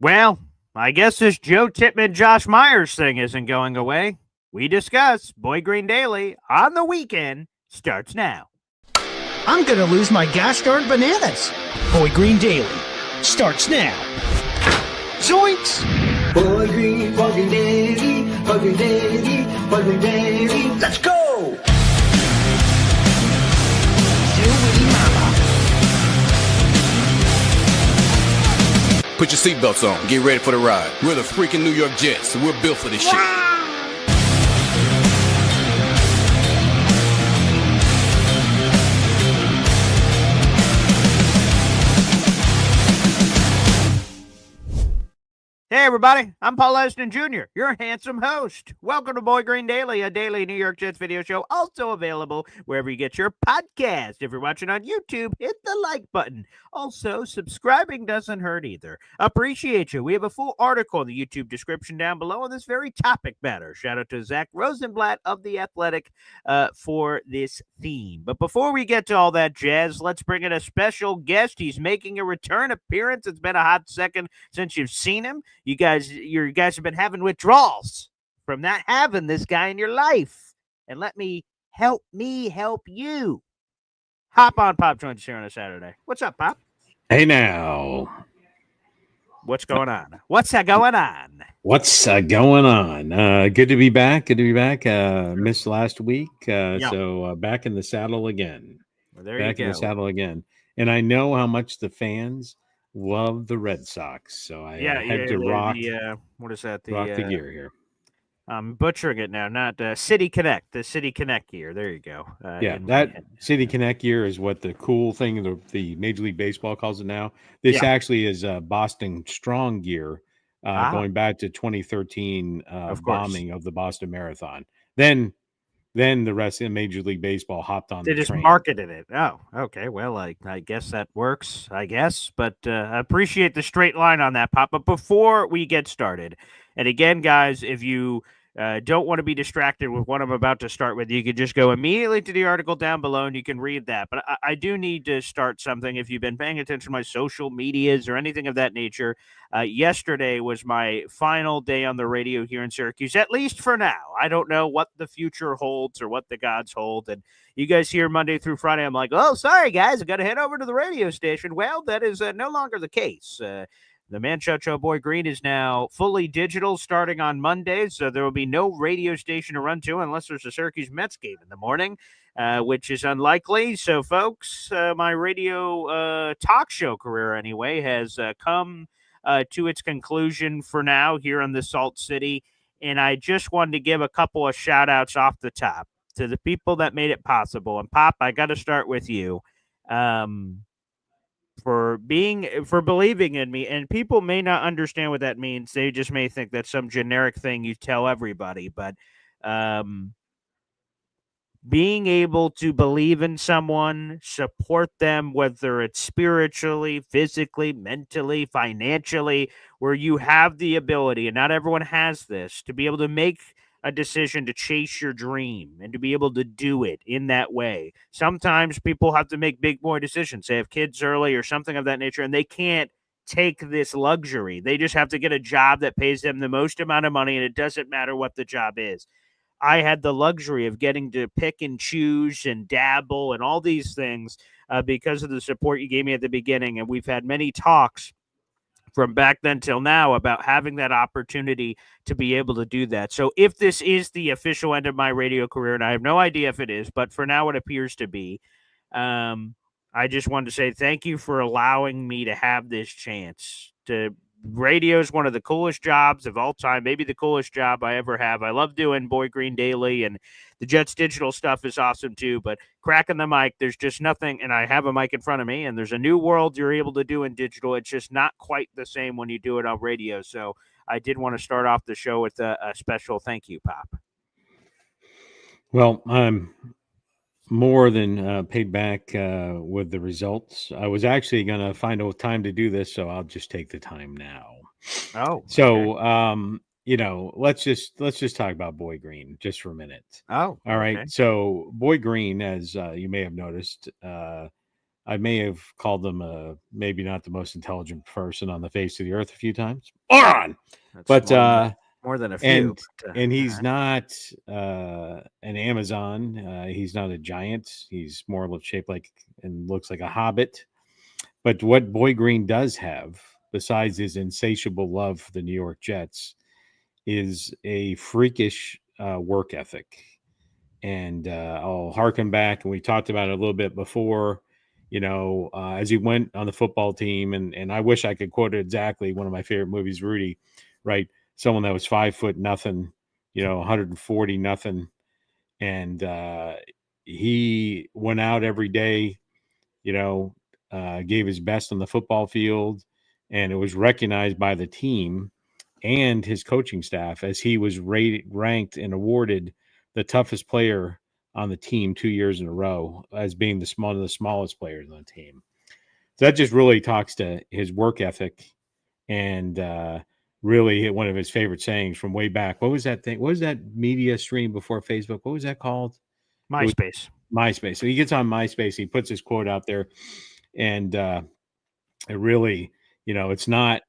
Well, I guess this Joe Tipman, Josh Myers thing isn't going away. We discuss Boy Green Daily on the weekend starts now. I'm gonna lose my gosh darn bananas. Boy Green Daily starts now. Zoinks! Boy Green Daily, Boy Green Daily, Boy Green Daily. Let's go! Put your seatbelts on. Get ready for the ride. We're the freaking New York Jets, so we're built for this shit. Hey, everybody. I'm Paul Eston Jr., your handsome host. Welcome to Boy Green Daily, a daily New York Jets video show, also available wherever you get your podcast. If you're watching on YouTube, hit the like button. Also, subscribing doesn't hurt either. Appreciate you. We have a full article in the YouTube description down below on this very topic matter. Shout out to Zach Rosenblatt of The Athletic for this theme. But before we get to all that jazz, let's bring in a special guest. He's making a return appearance. It's been a hot second since you've seen him. You guys have been having withdrawals from not having this guy in your life. And let me help you. Hop on Pop Joins here on a Saturday. What's up, Pop? Hey now. What's going on? What's going on? Good to be back. Missed last week. So back in the saddle again. Well, there you go. In the saddle again. And I know how much the fans love the Red Sox, so I had to rock. What is that? Rock the gear here. I'm butchering it now. Not City Connect. The City Connect gear. There you go. That City Connect gear is what the cool thing the Major League Baseball calls it now. This actually is Boston Strong gear, going back to 2013 bombing of the Boston Marathon. Then the rest of Major League Baseball hopped on. They just marketed it. Oh, okay. Well, I guess that works. But I appreciate the straight line on that, Pop. But before we get started, and again, guys, if you don't want to be distracted with what I'm about to start with, you can just go immediately to the article down below and you can read that. But I do need to start something. If you've been paying attention to my social medias or anything of that nature, yesterday was my final day on the radio here in Syracuse, at least for now. I don't know what the future holds or what the gods hold. And you guys hear Monday through Friday, I'm like, oh, sorry, guys, I got to head over to the radio station. Well, that is no longer the case. The Man Show Boy Green is now fully digital starting on Mondays, so there will be no radio station to run to unless there's a Syracuse Mets game in the morning, which is unlikely. So, folks, my radio talk show career, anyway, has come to its conclusion for now here in the Salt City, and I just wanted to give a couple of shout-outs off the top to the people that made it possible. And, Pop, I got to start with you. For believing in me, and people may not understand what that means. They just may think that's some generic thing you tell everybody, but being able to believe in someone, support them, whether it's spiritually, physically, mentally, financially, where you have the ability, and not everyone has this, to be able to make a decision to chase your dream and to be able to do it in that way. Sometimes people have to make big boy decisions. They have kids early or something of that nature, and they can't take this luxury. They just have to get a job that pays them the most amount of money, and it doesn't matter what the job is. I had the luxury of getting to pick and choose and dabble and all these things because of the support you gave me at the beginning. And we've had many talks from back then till now about having that opportunity to be able to do that. So if this is the official end of my radio career, and I have no idea if it is, but for now it appears to be, I just wanted to say thank you for allowing me to have this chance. Radio is one of the coolest jobs of all time, maybe the coolest job I ever have. I love doing Boy Green Daily, and the Jets digital stuff is awesome too, but cracking the mic, there's just nothing, and I have a mic in front of me, and there's a new world you're able to do in digital. It's just not quite the same when you do it on radio, so I did want to start off the show with a special thank you, Pop. Well, I'm more than paid back with the results. I was actually going to find a time to do this, so I'll just take the time now. Oh, so let's just talk about Boy Green just for a minute. Oh, all right. So Boy Green, as you may have noticed, I may have called him maybe not the most intelligent person on the face of the earth a few times. Moron! That's But more than a few. and But, and he's not an Amazon. He's not a giant. He's more shaped like and looks like a hobbit. But what Boy Green does have, besides his insatiable love for the New York Jets, is a freakish work ethic. And I'll harken back, and we talked about it a little bit before. As he went on the football team, and I wish I could quote it exactly. One of my favorite movies, Rudy, right? Someone that was 5 foot nothing, 140 nothing, and he went out every day, gave his best on the football field, and it was recognized by the team and his coaching staff as he was ranked and awarded the toughest player on the team 2 years in a row as being one of the smallest players on the team. So that just really talks to his work ethic and really one of his favorite sayings from way back. What was that thing? What was that media stream before Facebook? What was that called? MySpace. MySpace. So he gets on MySpace. He puts his quote out there, and it really, it's not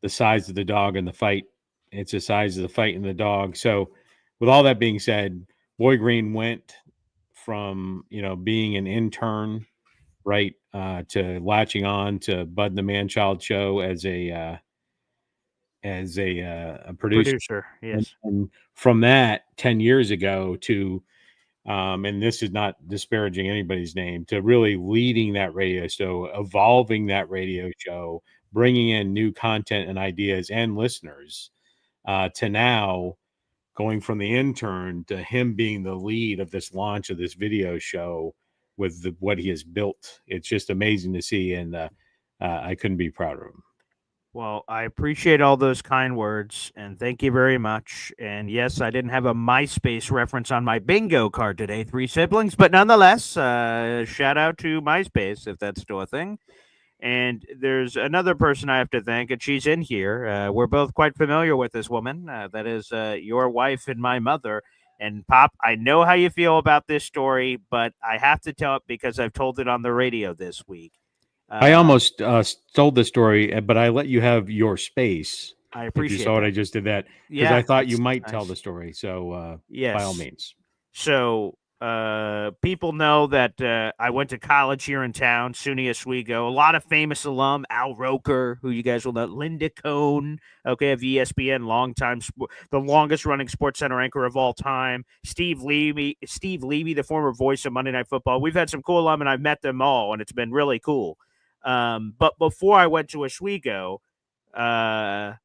the size of the dog in the fight. It's the size of the fight in the dog. So with all that being said, Boy Green went from, being an intern, right, to latching on to Bud and the Man-Child Show as a producer. Yes. And from that 10 years ago to, and this is not disparaging anybody's name, to really leading that radio show, evolving that radio show, bringing in new content and ideas and listeners, to now going from the intern to him being the lead of this launch of this video show with what he has built. It's just amazing to see, and I couldn't be prouder of him. Well, I appreciate all those kind words, and thank you very much. And yes, I didn't have a MySpace reference on my bingo card today, 3 siblings, but nonetheless, shout out to MySpace if that's still a thing. And there's another person I have to thank, and she's in here. We're both quite familiar with this woman. That is your wife and my mother. And Pop, I know how you feel about this story, but I have to tell it because I've told it on the radio this week. I almost told the story, but I let you have your space. I appreciate if you saw that. what I just did that, because I thought you might tell the story. So yes, by all means. So people know that I went to college here in town, SUNY Oswego. A lot of famous alum, Al Roker, who you guys will know, Linda Cohn, okay, of ESPN, the longest running Sports Center anchor of all time, Steve Levy, the former voice of Monday Night Football. We've had some cool alum, and I've met them all, and it's been really cool. But before I went to Oswego, a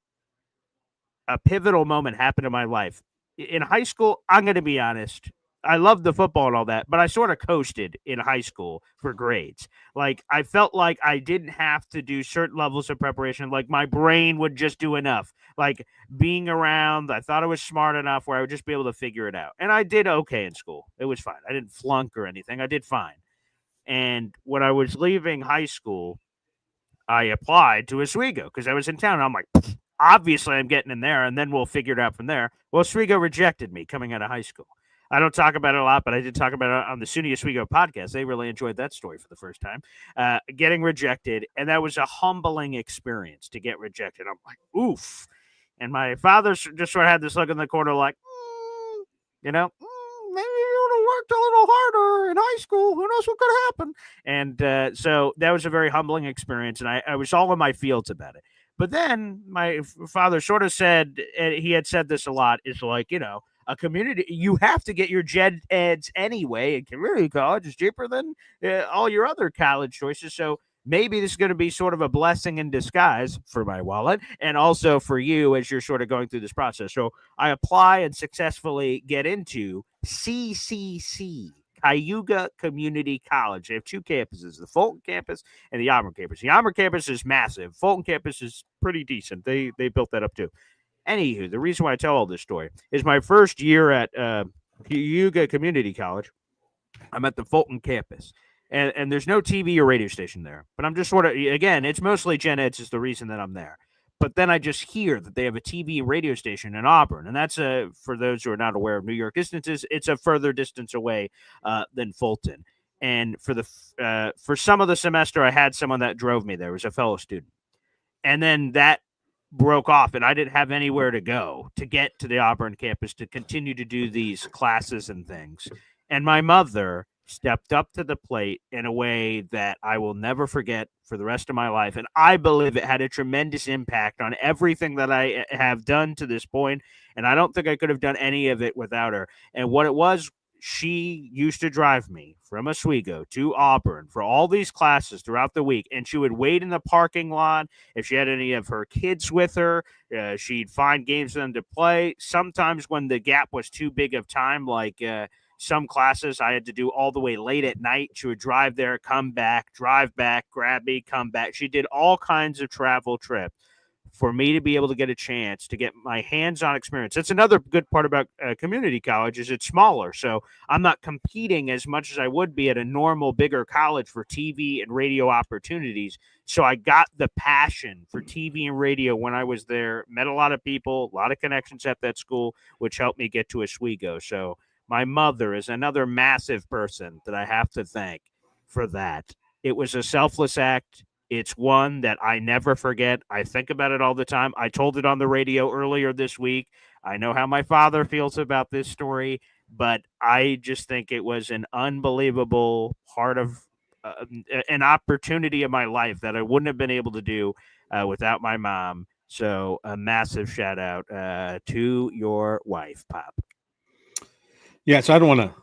pivotal moment happened in my life. In high school, I'm going to be honest, I loved the football and all that, but I sort of coasted in high school for grades. Like, I felt like I didn't have to do certain levels of preparation. Like, my brain would just do enough. Like, being around, I thought I was smart enough where I would just be able to figure it out. And I did okay in school. It was fine. I didn't flunk or anything. I did fine. And when I was leaving high school, I applied to Oswego because I was in town. And I'm like, obviously I'm getting in there, and then we'll figure it out from there. Well, Oswego rejected me coming out of high school. I don't talk about it a lot, but I did talk about it on the SUNY Oswego podcast. They really enjoyed that story for the first time. Getting rejected, and that was a humbling experience to get rejected. I'm like, oof. And my father just sort of had this look in the corner like, maybe you would have worked a little harder in high school. Who knows what could happen? And so that was a very humbling experience, and I was all in my fields about it. But then my father sort of said, and he had said this a lot, is like, a community, you have to get your gen eds anyway, and community college is cheaper than all your other college choices. So maybe this is going to be sort of a blessing in disguise for my wallet and also for you as you're sort of going through this process. So I apply and successfully get into CCC, Cayuga Community College. They have 2 campuses, the Fulton campus and the Auburn campus. The Auburn campus is massive. Fulton campus is pretty decent. They built that up too. Anywho, the reason why I tell all this story is my first year at Cayuga Community College. I'm at the Fulton campus. And there's no TV or radio station there. But I'm just sort of, again, it's mostly Gen Eds is the reason that I'm there. But then I just hear that they have a TV and radio station in Auburn. And that's, for those who are not aware of New York distances, it's a further distance away than Fulton. And for some of the semester, I had someone that drove me there. It was a fellow student. And then that broke off, and I didn't have anywhere to go to get to the Auburn campus to continue to do these classes and things. And my mother stepped up to the plate in a way that I will never forget for the rest of my life. And I believe it had a tremendous impact on everything that I have done to this point. And I don't think I could have done any of it without her. And what it was, she used to drive me from Oswego to Auburn for all these classes throughout the week. And she would wait in the parking lot. If she had any of her kids with her, she'd find games for them to play. Sometimes when the gap was too big of time, like some classes I had to do all the way late at night, she would drive there, come back, drive back, grab me, come back. She did all kinds of travel trips for me to be able to get a chance to get my hands-on experience. That's another good part about community college is it's smaller. So I'm not competing as much as I would be at a normal bigger college for TV and radio opportunities. So I got the passion for TV and radio when I was there, met a lot of people, a lot of connections at that school, which helped me get to Oswego. So my mother is another massive person that I have to thank for that. It was a selfless act. It's one that I never forget. I think about it all the time. I told it on the radio earlier this week. I know how my father feels about this story, but I just think it was an unbelievable part of an opportunity of my life that I wouldn't have been able to do without my mom. So a massive shout out to your wife, Pop. Yeah, so I don't want to.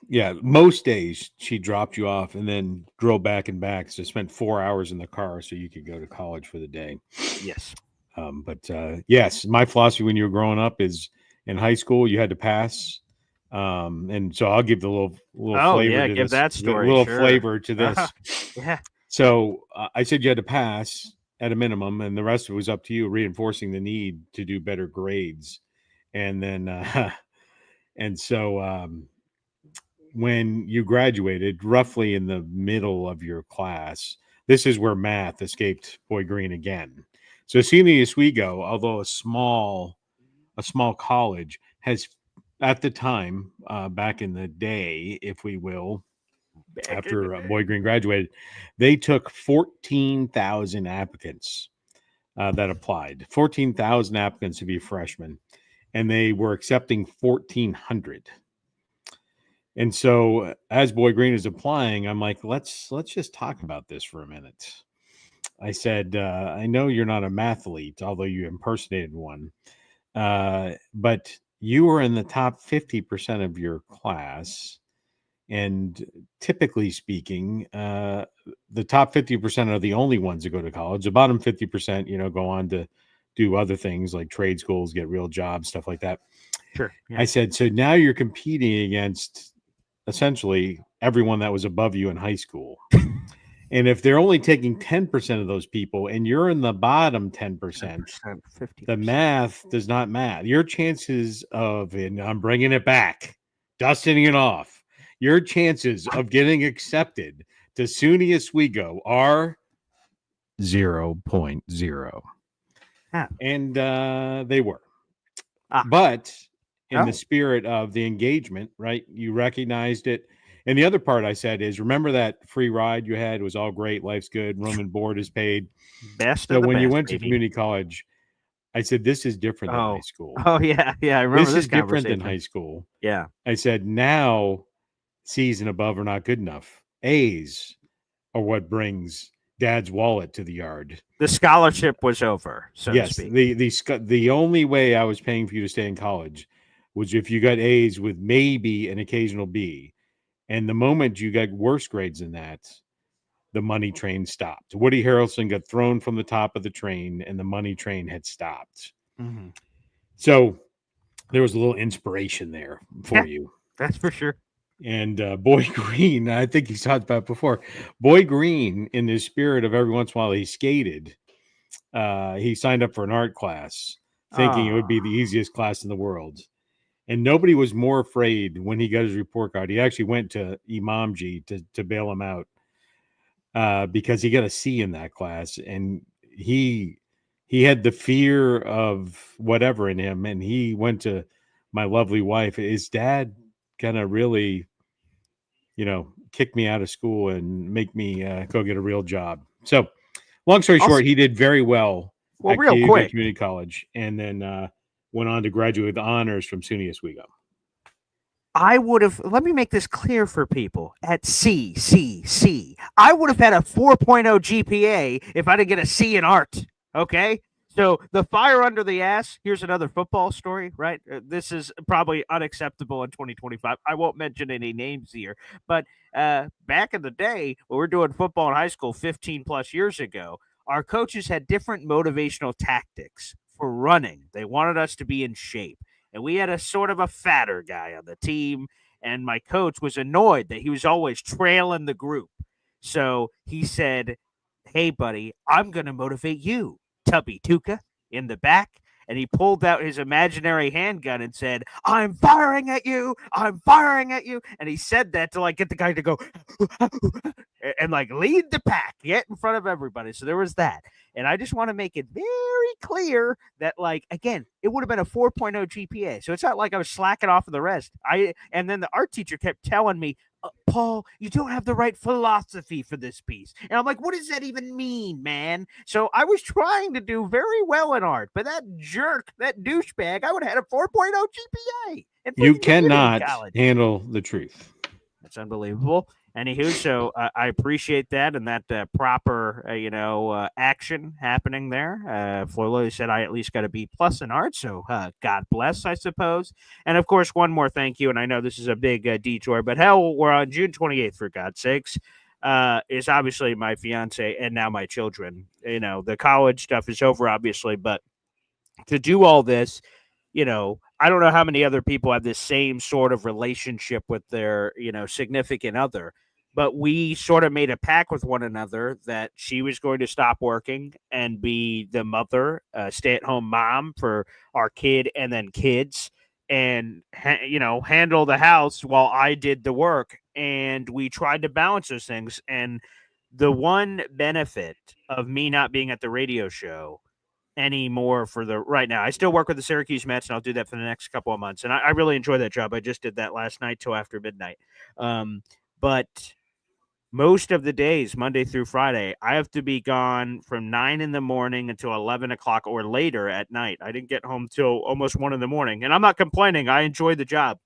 Yeah, most days she dropped you off and then drove back and back. So spent 4 hours in the car so you could go to college for the day. Yes. But yes, my philosophy when you were growing up is in high school you had to pass. And so I'll give the little flavor to give this. that story. Little Sure. flavor to this. Yeah. So I said you had to pass at a minimum, and the rest of it was up to you, reinforcing the need to do better grades. And then, and so when you graduated, roughly in the middle of your class, this is where math escaped Boy Green again. So CMU Oswego, although a small college, has at the time, back in the day, if we will, after Boy Green graduated, they took 14,000 applicants that applied. 14,000 applicants to be freshmen, and they were accepting 1,400. And so as Boy Green is applying, I'm like, let's just talk about this for a minute. I said, I know you're not a mathlete, although you impersonated one, but you were in the top 50% of your class. And typically speaking, the top 50% are the only ones that go to college. The bottom 50%, go on to do other things like trade schools, get real jobs, stuff like that. Sure. Yeah. I said, so now you're competing against essentially everyone that was above you in high school. And if they're only taking 10% of those people and you're in the bottom 10%, 50%. the math does not math. Your chances of, and I'm bringing it back, dusting it off, your chances of getting accepted to SUNY Oswego are 0.0. Yeah. And they were. But in the spirit of the engagement, right, you recognized it. And the other part I said is, remember that free ride you had? It was all great. Life's good. Room and board is paid. Best So of the when you best, went to baby. community college, I said, this is different than high school. Oh, yeah. Yeah. I remember This is different conversation. than high school. Yeah. I said, now C's and above are not good enough. A's are what brings dad's wallet to the yard. The scholarship was over, so to speak. The only way I was paying for you to stay in college was if you got A's with maybe an occasional B. And the moment you got worse grades than that, the money train stopped. Woody Harrelson got thrown from the top of the train and the money train had stopped. Mm-hmm. So there was a little inspiration there for you. That's for sure. And Boy Green, I think he's talked about it before. Boy Green, in the spirit of every once in a while he skated, he signed up for an art class thinking it would be the easiest class in the world. And nobody was more afraid when he got his report card. He actually went to Imamji to bail him out because he got a C in that class. And he had the fear of whatever in him. And he went to my lovely wife. Is dad going to really, kick me out of school and make me go get a real job. So, long story short, he did very well at real Cayuga quick. Community College, and then went on to graduate with honors from SUNY Oswego. I would have, let me make this clear for people, at CCC, I would have had a 4.0 GPA if I didn't get a C in art, okay? So the fire under the ass, here's another football story, right? This is probably unacceptable in 2025. I won't mention any names here, but back in the day, when we were doing football in high school 15 plus years ago, our coaches had different motivational tactics for running. They wanted us to be in shape. And we had a sort of a fatter guy on the team, and my coach was annoyed that he was always trailing the group. So he said, "Hey, buddy, I'm going to motivate you, Tubby Tuka," in the back. And he pulled out his imaginary handgun and said, "I'm firing at you. I'm firing at you." And he said that to like get the guy to go and like lead the pack, get in front of everybody. So there was that. And I just want to make it very clear that, like, again, it would have been a 4.0 GPA. So it's not like I was slacking off of the rest. And then the art teacher kept telling me, "Paul, you don't have the right philosophy for this piece." And I'm like, what does that even mean, man? So I was trying to do very well in art, but that jerk, that douchebag, I would have had a 4.0 GPA. You cannot handle the truth. That's unbelievable. Anywho, so I appreciate that and that proper, action happening there. Floyd said I at least got a B+ in art, so God bless, I suppose. And of course, one more thank you, and I know this is a big detour, but hell, we're on June 28th, for God's sakes. Is obviously my fiance and now my children. The college stuff is over, obviously, but to do all this, I don't know how many other people have this same sort of relationship with their, significant other, but we sort of made a pact with one another that she was going to stop working and be the mother, stay-at-home mom for our kid and then kids, and, handle the house while I did the work. And we tried to balance those things. And the one benefit of me not being at the radio show anymore for the right now. I still work with the Syracuse Mets, and I'll do that for the next couple of months. And I really enjoy that job. I just did that last night till after midnight. But most of the days, Monday through Friday, I have to be gone from 9 in the morning until 11 o'clock or later at night. I didn't get home till almost 1 in the morning. And I'm not complaining. I enjoy the job.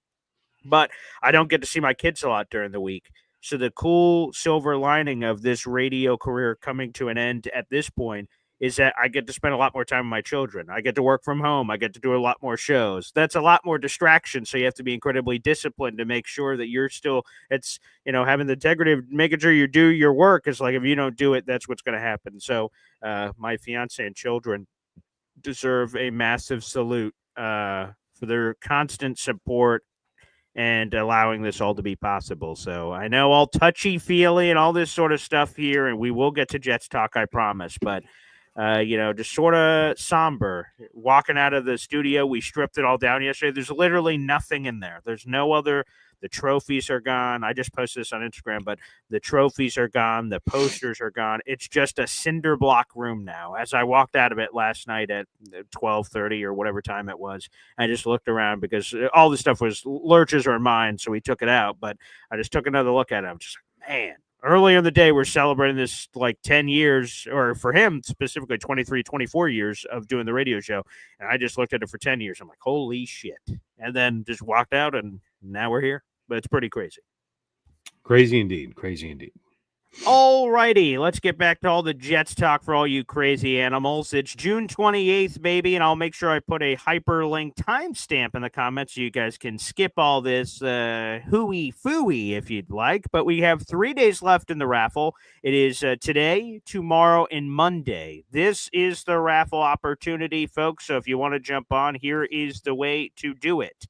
But I don't get to see my kids a lot during the week. So the cool silver lining of this radio career coming to an end at this point is that I get to spend a lot more time with my children. I get to work from home. I get to do a lot more shows. That's a lot more distraction. So you have to be incredibly disciplined to make sure that you're still, it's, having the integrity of making sure you do your work. Is like, if you don't do it, that's what's going to happen. So my fiance and children deserve a massive salute for their constant support and allowing this all to be possible. So I know all touchy-feely and all this sort of stuff here, and we will get to Jets talk, I promise. But, just sort of somber. Walking out of the studio, we stripped it all down yesterday. There's literally nothing in there. There's no other. The trophies are gone. I just posted this on Instagram, but the trophies are gone. The posters are gone. It's just a cinder block room now. As I walked out of it last night at 12:30 or whatever time it was, I just looked around because all the stuff was Lurch's or mine, so we took it out. But I just took another look at it. I'm just like, man. Earlier in the day, we're celebrating this like 10 years, or for him specifically 23, 24 years of doing the radio show. And I just looked at it for 10 years. I'm like, holy shit. And then just walked out, and now we're here. But it's pretty crazy. Crazy indeed. Crazy indeed. All righty, let's get back to all the Jets talk for all you crazy animals. It's June 28th, baby, and I'll make sure I put a hyperlink timestamp in the comments so you guys can skip all this hooey-fooey if you'd like. But we have 3 days left in the raffle. It is today, tomorrow, and Monday. This is the raffle opportunity, folks. So if you want to jump on, here is the way to do it.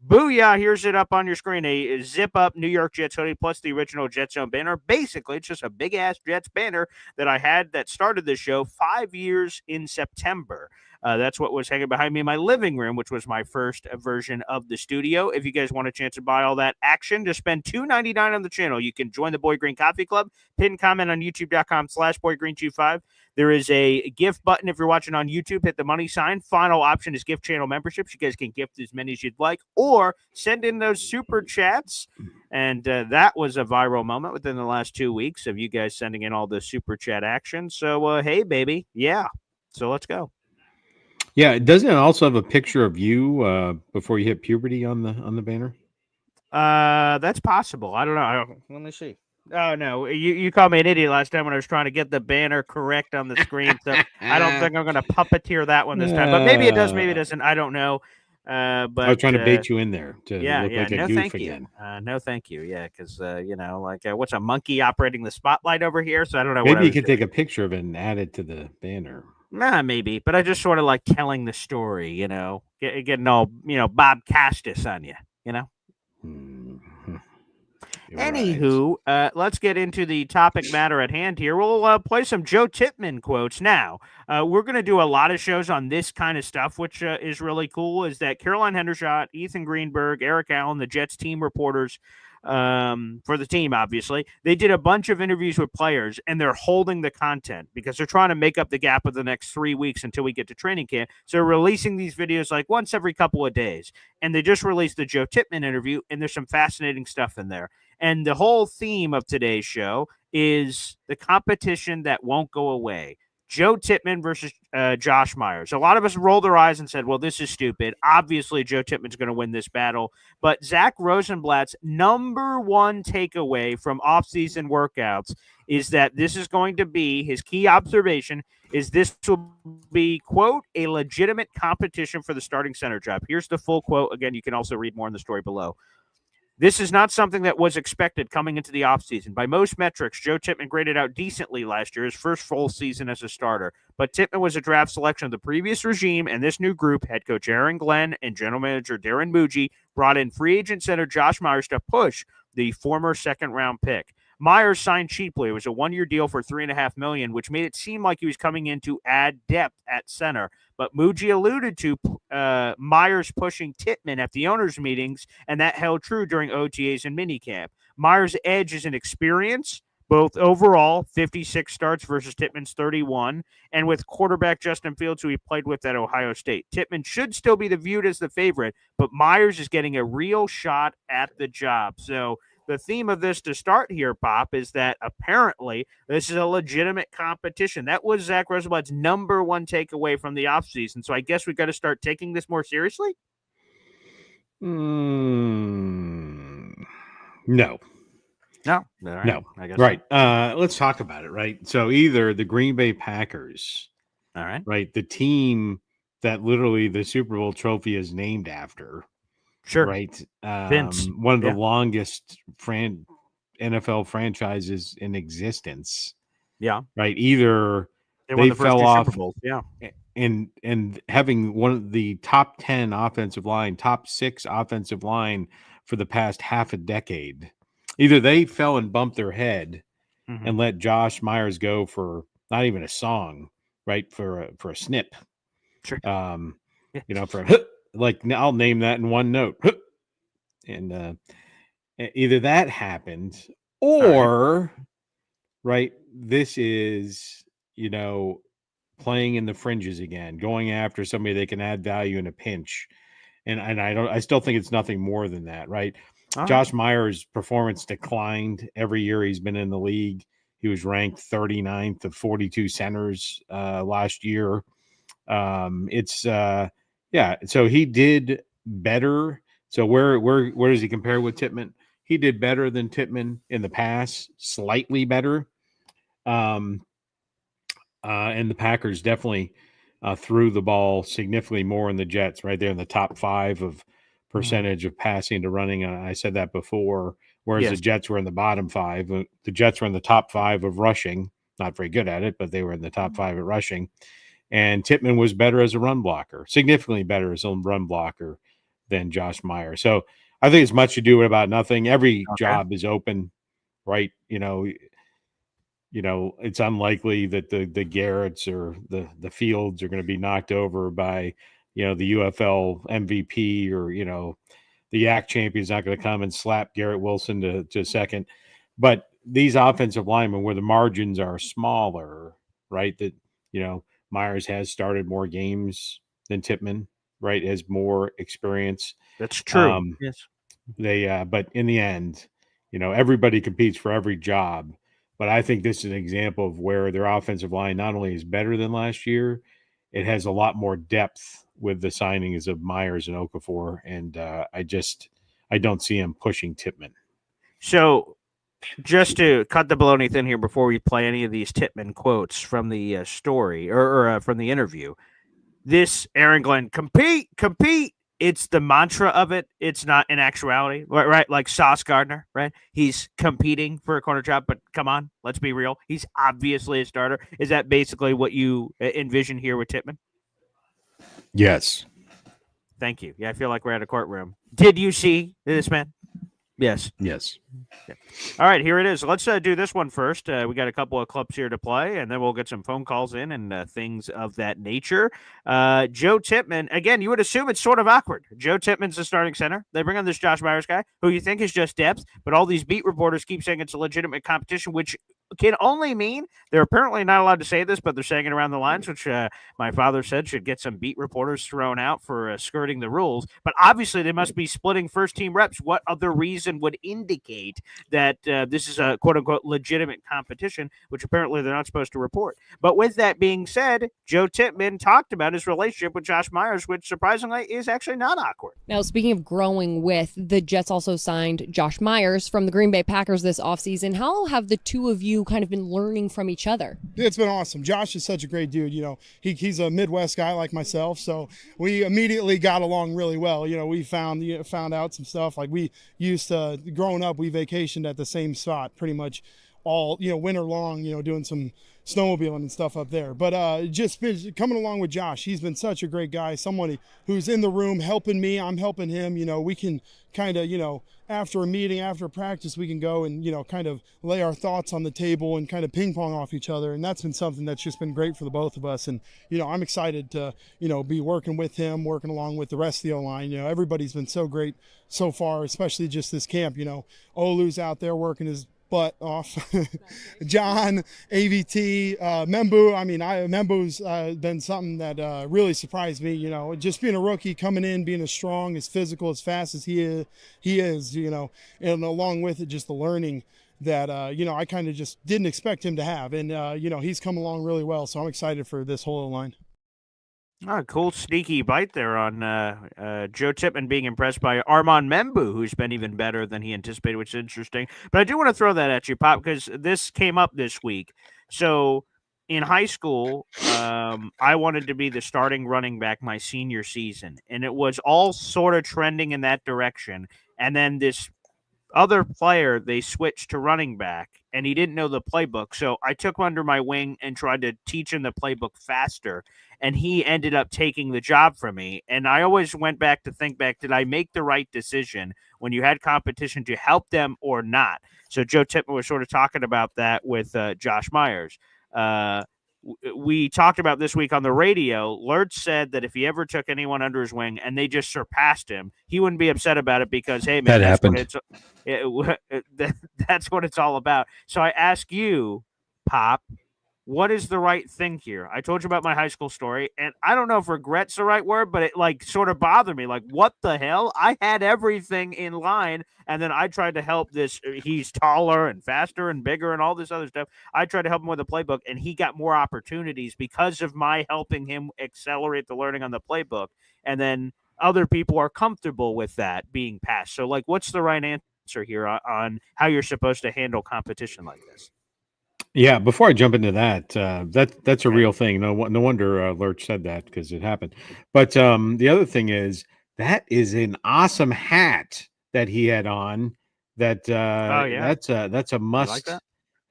Booyah, here's it up on your screen. A zip-up New York Jets hoodie plus the original Jet Zone banner. Basically, it's just a big-ass Jets banner that I had that started the show 5 years in September. That's what was hanging behind me in my living room, which was my first version of the studio. If you guys want a chance to buy all that action, just spend $2.99 on the channel. You can join the Boy Green Coffee Club, pin comment on youtube.com/boygreen25. There is a gift button if you're watching on YouTube. Hit the money sign. Final option is gift channel memberships. You guys can gift as many as you'd like, or send in those super chats. And that was a viral moment within the last 2 weeks of you guys sending in all the super chat action. So, hey, baby. Yeah. So let's go. Yeah. Doesn't it also have a picture of you before you hit puberty on the banner? That's possible. I don't know. Let me see. Oh no, you called me an idiot last time when I was trying to get the banner correct on the screen. So I don't think I'm going to puppeteer that one this time. But maybe it does, maybe it doesn't. I don't know. But I was trying to bait you in there to look like a no, goof thank again. You. No, thank you. Yeah, because what's a monkey operating the spotlight over here? So I don't know. Maybe you could take a picture of it and add it to the banner. Nah, maybe. But I just sort of like telling the story. Getting all Bob Castus on you. Mm-hmm. Anywho, let's get into the topic matter at hand here. We'll play some Joe Tipman quotes now. We're going to do a lot of shows on this kind of stuff, which is really cool, is that Caroline Hendershot, Ethan Greenberg, Eric Allen, the Jets team reporters for the team, obviously, they did a bunch of interviews with players, and they're holding the content because they're trying to make up the gap of the next 3 weeks until we get to training camp. So they're releasing these videos like once every couple of days. And they just released the Joe Tipman interview, and there's some fascinating stuff in there. And the whole theme of today's show is the competition that won't go away. Joe Tipman versus Josh Myers. A lot of us rolled our eyes and said, well, this is stupid. Obviously, Joe Tipman's going to win this battle. But Zach Rosenblatt's number one takeaway from offseason workouts is that this is going to be, his key observation is this will be, quote, a legitimate competition for the starting center job. Here's the full quote. Again, you can also read more in the story below. This is not something that was expected coming into the offseason. By most metrics, Joe Tipman graded out decently last year, his first full season as a starter. But Tipman was a draft selection of the previous regime, and this new group, head coach Aaron Glenn and general manager Darren Muji, brought in free agent center Josh Myers to push the former second-round pick. Myers signed cheaply. It was a one-year deal for $3.5 million, which made it seem like he was coming in to add depth at center. But Muji alluded to Myers pushing Tipman at the owners' meetings, and that held true during OTAs and minicamp. Myers' edge is in experience, both overall, 56 starts versus Tipman's 31, and with quarterback Justin Fields, who he played with at Ohio State. Tipman should still be viewed as the favorite, but Myers is getting a real shot at the job. So the theme of this to start here, Pop, is that apparently this is a legitimate competition. That was Zach Rosenblatt's number one takeaway from the offseason. So I guess we got to start taking this more seriously? No. No. Right. No. I guess right. Let's talk about it, right? So either the Green Bay Packers, all right, right, the team that literally the Super Bowl trophy is named after, sure, right? Vince, one of the longest NFL franchises in existence. Yeah. Right. Either they fell off. Yeah. And having one of the top 10 offensive line, top 6 offensive line for the past half a decade. Either they fell and bumped their head and let Josh Myers go for not even a song, right? For a snip. Sure. For like, I'll name that in one note. And either that happened or, right, this is, playing in the fringes again, going after somebody they can add value in a pinch. And I still think it's nothing more than that, right? Josh Myers' performance declined every year he's been in the league. He was ranked 39th of 42 centers last year. So he did better. So where does he compare with Tipman? He did better than Tipman in the past, slightly better. And the Packers definitely threw the ball significantly more in the Jets, right there in the top 5 of percentage of passing to running. I said that before, whereas the Jets were in the bottom 5. The Jets were in the top 5 of rushing, not very good at it, but they were in the top 5 at rushing. And Tipman was better as a run blocker, significantly better as a run blocker than Josh Myers. So I think it's much ado about nothing. Every job is open, right? it's unlikely that the Garretts or the Fields are going to be knocked over by, the UFL MVP, or, the YAC champion's not going to come and slap Garrett Wilson to second. But these offensive linemen, where the margins are smaller, right? That, Myers has started more games than Tipman, right? Has more experience. That's true. Yes. But in the end, everybody competes for every job. But I think this is an example of where their offensive line not only is better than last year, it has a lot more depth with the signings of Myers and Okafor. And I don't see him pushing Tipman. So just to cut the baloney thin here before we play any of these Tipman quotes from the story or from the interview, this Aaron Glenn, compete, it's the mantra of it. It's not in actuality, right? Like Sauce Gardner, right? He's competing for a corner job, but come on, let's be real. He's obviously a starter. Is that basically what you envision here with Tipman? Yes. Thank you. Yeah, I feel like we're at a courtroom. Did you see this man? Yes. Yes. Yeah. All right, here it is. Let's do this one first. We got a couple of clips here to play, and then we'll get some phone calls in and things of that nature. Joe Tipman, again, you would assume it's sort of awkward. Joe Tipman's the starting center. They bring on this Josh Myers guy, who you think is just depth, but all these beat reporters keep saying it's a legitimate competition, which can only mean they're apparently not allowed to say this, but they're saying it around the lines, which my father said should get some beat reporters thrown out for skirting the rules. But obviously, they must be splitting first-team reps. What other reason would indicate that this is a quote-unquote legitimate competition, which apparently they're not supposed to report? But with that being said, Joe Tipman talked about his relationship with Josh Myers, which surprisingly is actually not awkward. Now, speaking of growing with, the Jets also signed Josh Myers from the Green Bay Packers this offseason. How have the two of you kind of been learning from each other? It's been awesome. Josh is such a great dude. He's a Midwest guy like myself, so we immediately got along really well. We found out some stuff. Like, we used to, growing up, we vacationed at the same spot pretty much all winter long, doing some snowmobiling and stuff up there. But just been coming along with Josh. He's been such a great guy, somebody who's in the room helping me, I'm helping him. We can kind of, after a meeting, after practice, we can go and, kind of lay our thoughts on the table and kind of ping pong off each other. And that's been something that's just been great for the both of us. And, I'm excited to, be working with him, working along with the rest of the O-line. Everybody's been so great so far, especially just this camp. Olu's out there working his butt off. John, AVT, Membu. Membu's been something that really surprised me. Just being a rookie, coming in, being as strong, as physical, as fast as he is. And along with it, just the learning that I kind of just didn't expect him to have. And he's come along really well. So I'm excited for this whole line. Oh, cool sneaky bite there on Joe Tipman being impressed by Armand Membu, who's been even better than he anticipated, which is interesting. But I do want to throw that at you, Pop, because this came up this week. So in high school, I wanted to be the starting running back my senior season, and it was all sort of trending in that direction. And then this other player, they switched to running back, and he didn't know the playbook. So I took him under my wing and tried to teach him the playbook faster, and he ended up taking the job from me. And I always went back to think back, did I make the right decision when you had competition to help them or not? So Joe Tipman was sort of talking about that with Josh Myers. We talked about this week on the radio. Lurch said that if he ever took anyone under his wing and they just surpassed him, he wouldn't be upset about it because, hey, man, that's what it's all about. So I ask you, Pop, what is the right thing here? I told you about my high school story, and I don't know if regret's the right word, but it sort of bothered me. Like, what the hell? I had everything in line, and then I tried to help this. He's taller and faster and bigger and all this other stuff. I tried to help him with the playbook, and he got more opportunities because of my helping him accelerate the learning on the playbook. And then other people are comfortable with that being passed. So, what's the right answer here on how you're supposed to handle competition like this? Yeah, before I jump into that, that's a real thing. No wonder Lurch said that, because it happened. But the other thing is, that is an awesome hat that he had on. That's a must. Like that?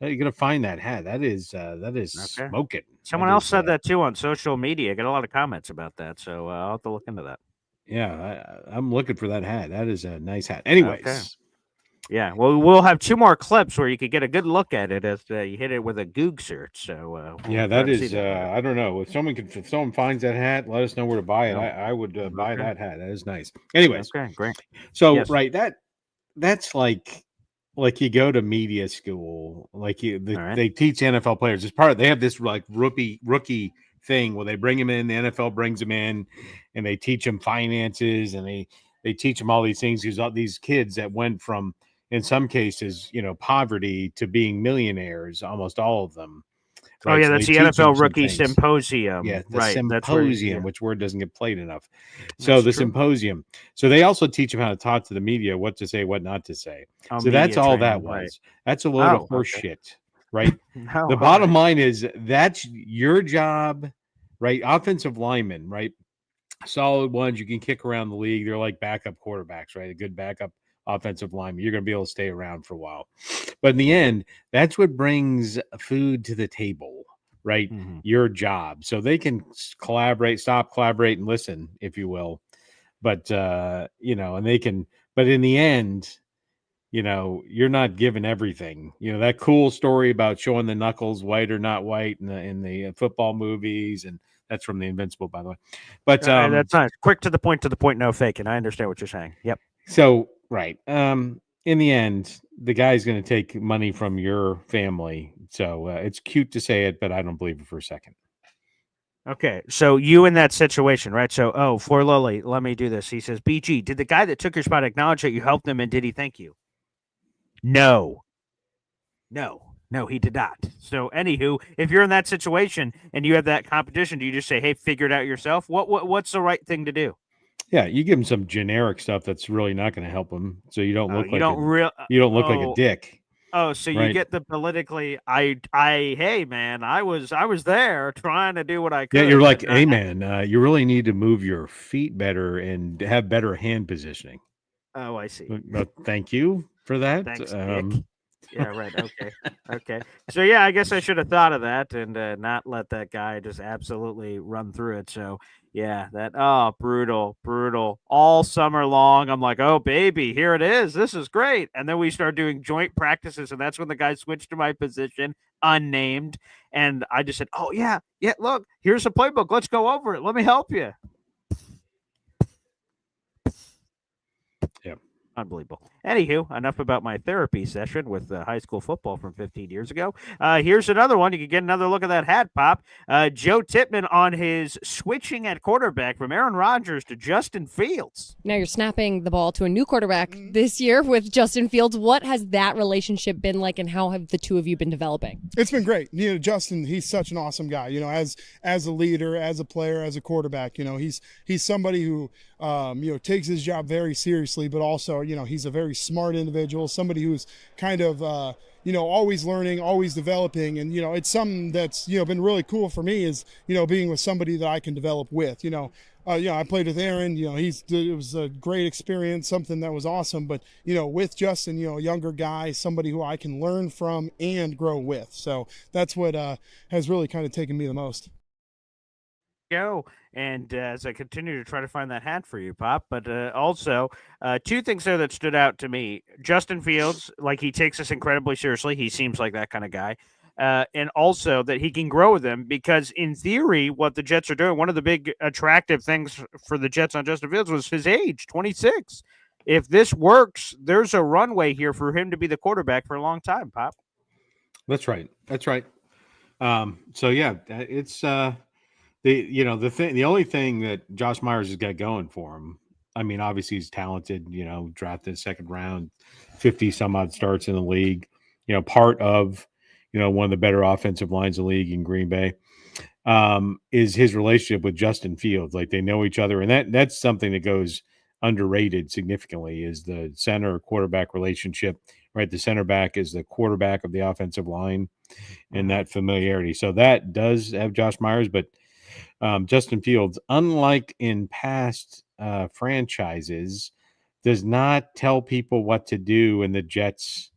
You're gonna find that hat. That is smoking. Someone else said that too on social media. I got a lot of comments about that, so I'll have to look into that. Yeah, I'm looking for that hat. That is a nice hat. Anyways. Okay. Yeah, well, we'll have 2 more clips where you could get a good look at it as you hit it with a Goog search. So we'll Yeah, try that to see is. that later. I don't know if someone finds that hat, let us know where to buy it. No. I would buy Okay. that hat. That is nice. Anyways, Okay. Great. so Yes. right that's like you go to media school, like All right. they teach NFL players. It's part of they have this like rookie thing where they bring them in. The NFL brings them in, and they teach them finances, and they teach them all these things. These kids that went from, in some cases, poverty to being millionaires, almost all of them, Oh right? yeah, So they that's the teach them NFL some Rookie things. Symposium. Yeah, the Right. That's where. symposium, Yeah. which word doesn't get played enough. So That's the true. symposium. So they also teach them how to talk to the media, what to say, what not to say. Oh, So that's media all that training. Right. was. That's a load of Oh. horse Okay. shit, right? No. The All bottom right. line is that's your job, right? Offensive linemen, right? Solid ones you can kick around the league. They're like backup quarterbacks, right? A good backup offensive lineman. You're going to be able to stay around for a while. But in the end, that's what brings food to the table, right? Mhm. Your job. So they can collaborate, and listen, if you will. But and they can, but in the end, you're not given everything. That cool story about showing the knuckles white or not white in the football movies, and that's from the Invincible, by the way. But That's nice. Quick to the point. To the point. No faking. I understand what you're saying. Yep. so right. In the end, the guy's going to take money from your family. So it's cute to say it, but I don't believe it for a second. Okay, so you in that situation, right? So, for Lily, let me do this. He says, BG, did the guy that took your spot acknowledge that you helped him and did he thank you? No. No, he did not. So, anywho, if you're in that situation and you have that competition, do you just say, "Hey, figure it out yourself"? What's the right thing to do? Yeah, you give him some generic stuff that's really not going to help him, so you don't look You like don't real. a dick, So you right? get the politically. Hey man, I was there trying to do what I Yeah, you're could, like, but hey man, you really need to move your feet better and have better hand positioning. I see. Well, thank you for that. Thanks, Dick. Yeah, right. Okay. Okay. So yeah, I guess I should have thought of that and not let that guy just absolutely run through it. So yeah, brutal. All summer long, I'm like, oh baby, here it is. This is great. And then we start doing joint practices, and that's when the guy switched to my position, unnamed. And I just said, oh yeah, look, here's a playbook. Let's go over it. Let me help you. Yeah. Unbelievable. Anywho, enough about my therapy session with high school football from 15 years ago. Here's another one. You can get another look at that hat, Pop. Joe Tipman on his switching at quarterback from Aaron Rodgers to Justin Fields. Now you're snapping the ball to a new quarterback this year with Justin Fields. What has that relationship been like, and how have the two of you been developing? It's been great. Justin, he's such an awesome guy. As a leader, as a player, as a quarterback. He's somebody who takes his job very seriously, but also he's a very smart individual. Somebody who's kind of always learning, always developing, and it's something that's been really cool for me is being with somebody that I can develop with. I played with Aaron. It was a great experience, something that was awesome. But with Justin, a younger guy, somebody who I can learn from and grow with. So that's what has really kind of taken me the most. Go. And as I continue to try to find that hat for you, Pop, but also two things there that stood out to me. Justin Fields, like he takes us incredibly seriously. He seems like that kind of guy. And also that he can grow with them because, in theory, what the Jets are doing, one of the big attractive things for the Jets on Justin Fields was his age, 26. If this works, there's a runway here for him to be the quarterback for a long time, Pop. That's right. So yeah, it's the only thing that Josh Myers has got going for him. I mean, obviously he's talented. Drafted second round, 50 some odd starts in the league. Part of one of the better offensive lines in the league in Green Bay. Is his relationship with Justin Fields. Like they know each other, and that's something that goes underrated significantly is the center quarterback relationship, right? The center back is the quarterback of the offensive line and that familiarity. So that does have Josh Myers, but Justin Fields, unlike in past franchises, does not tell people what to do in the Jets,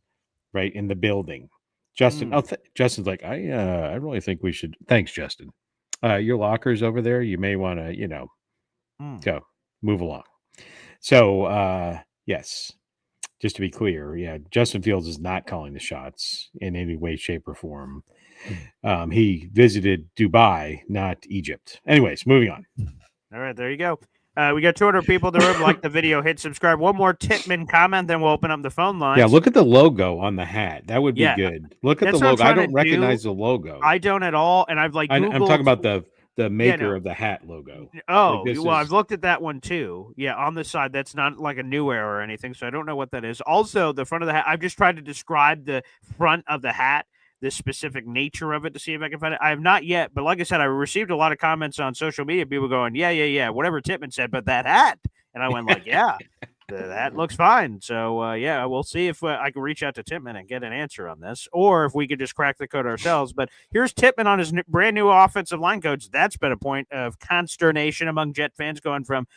right, in the building. Justin's like, I really think we should. Thanks, Justin. Your locker's over there. You may want to, go move along. So, yes, Just to be clear, yeah, Justin Fields is not calling the shots in any way, shape, or form. He visited Dubai, not Egypt. Anyways, moving on. All right, there you go. We got 200 people in the room. Like the video, hit subscribe. One more Tipman comment, then we'll open up the phone lines. Yeah, look at the logo on the hat. That would be good. Look at the logo. I don't recognize the logo. I don't at all. And I've Googled. I'm talking about the maker of the hat logo. Oh, well, I've looked at that one too. Yeah, on the side, that's not like a new era or anything, so I don't know what that is. Also, the front of the hat, I've just tried to describe the front of the hat, the specific nature of it, to see if I can find it. I have not yet, but like I said, I received a lot of comments on social media, people going, yeah, whatever Tipman said, but that hat. And I went like, yeah. That looks fine. So, yeah, we'll see if I can reach out to Tipman and get an answer on this, or if we could just crack the code ourselves. But here's Tipman on his brand new offensive line coach. That's been a point of consternation among Jet fans, going from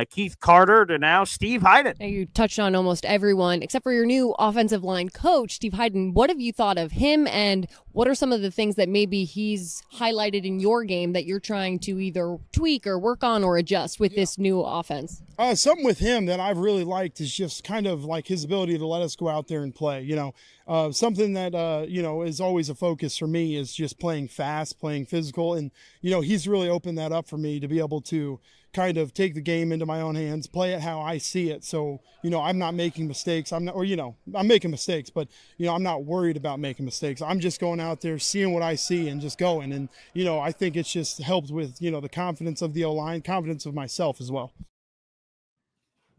Keith Carter to now Steve Hyden. You touched on almost everyone except for your new offensive line coach, Steve Hyden. What have you thought of him, and what are some of the things that maybe he's highlighted in your game that you're trying to either tweak or work on or adjust with this new offense? Something with him that I've really liked is just kind of like his ability to let us go out there and play. Something that is always a focus for me is just playing fast, playing physical, and he's really opened that up for me to be able to kind of take the game into my own hands, play it how I see it. So I'm not making mistakes. I'm making mistakes, but I'm not worried about making mistakes. I'm just going out there, seeing what I see, and just going. And I think it's just helped with the confidence of the O-line, confidence of myself as well.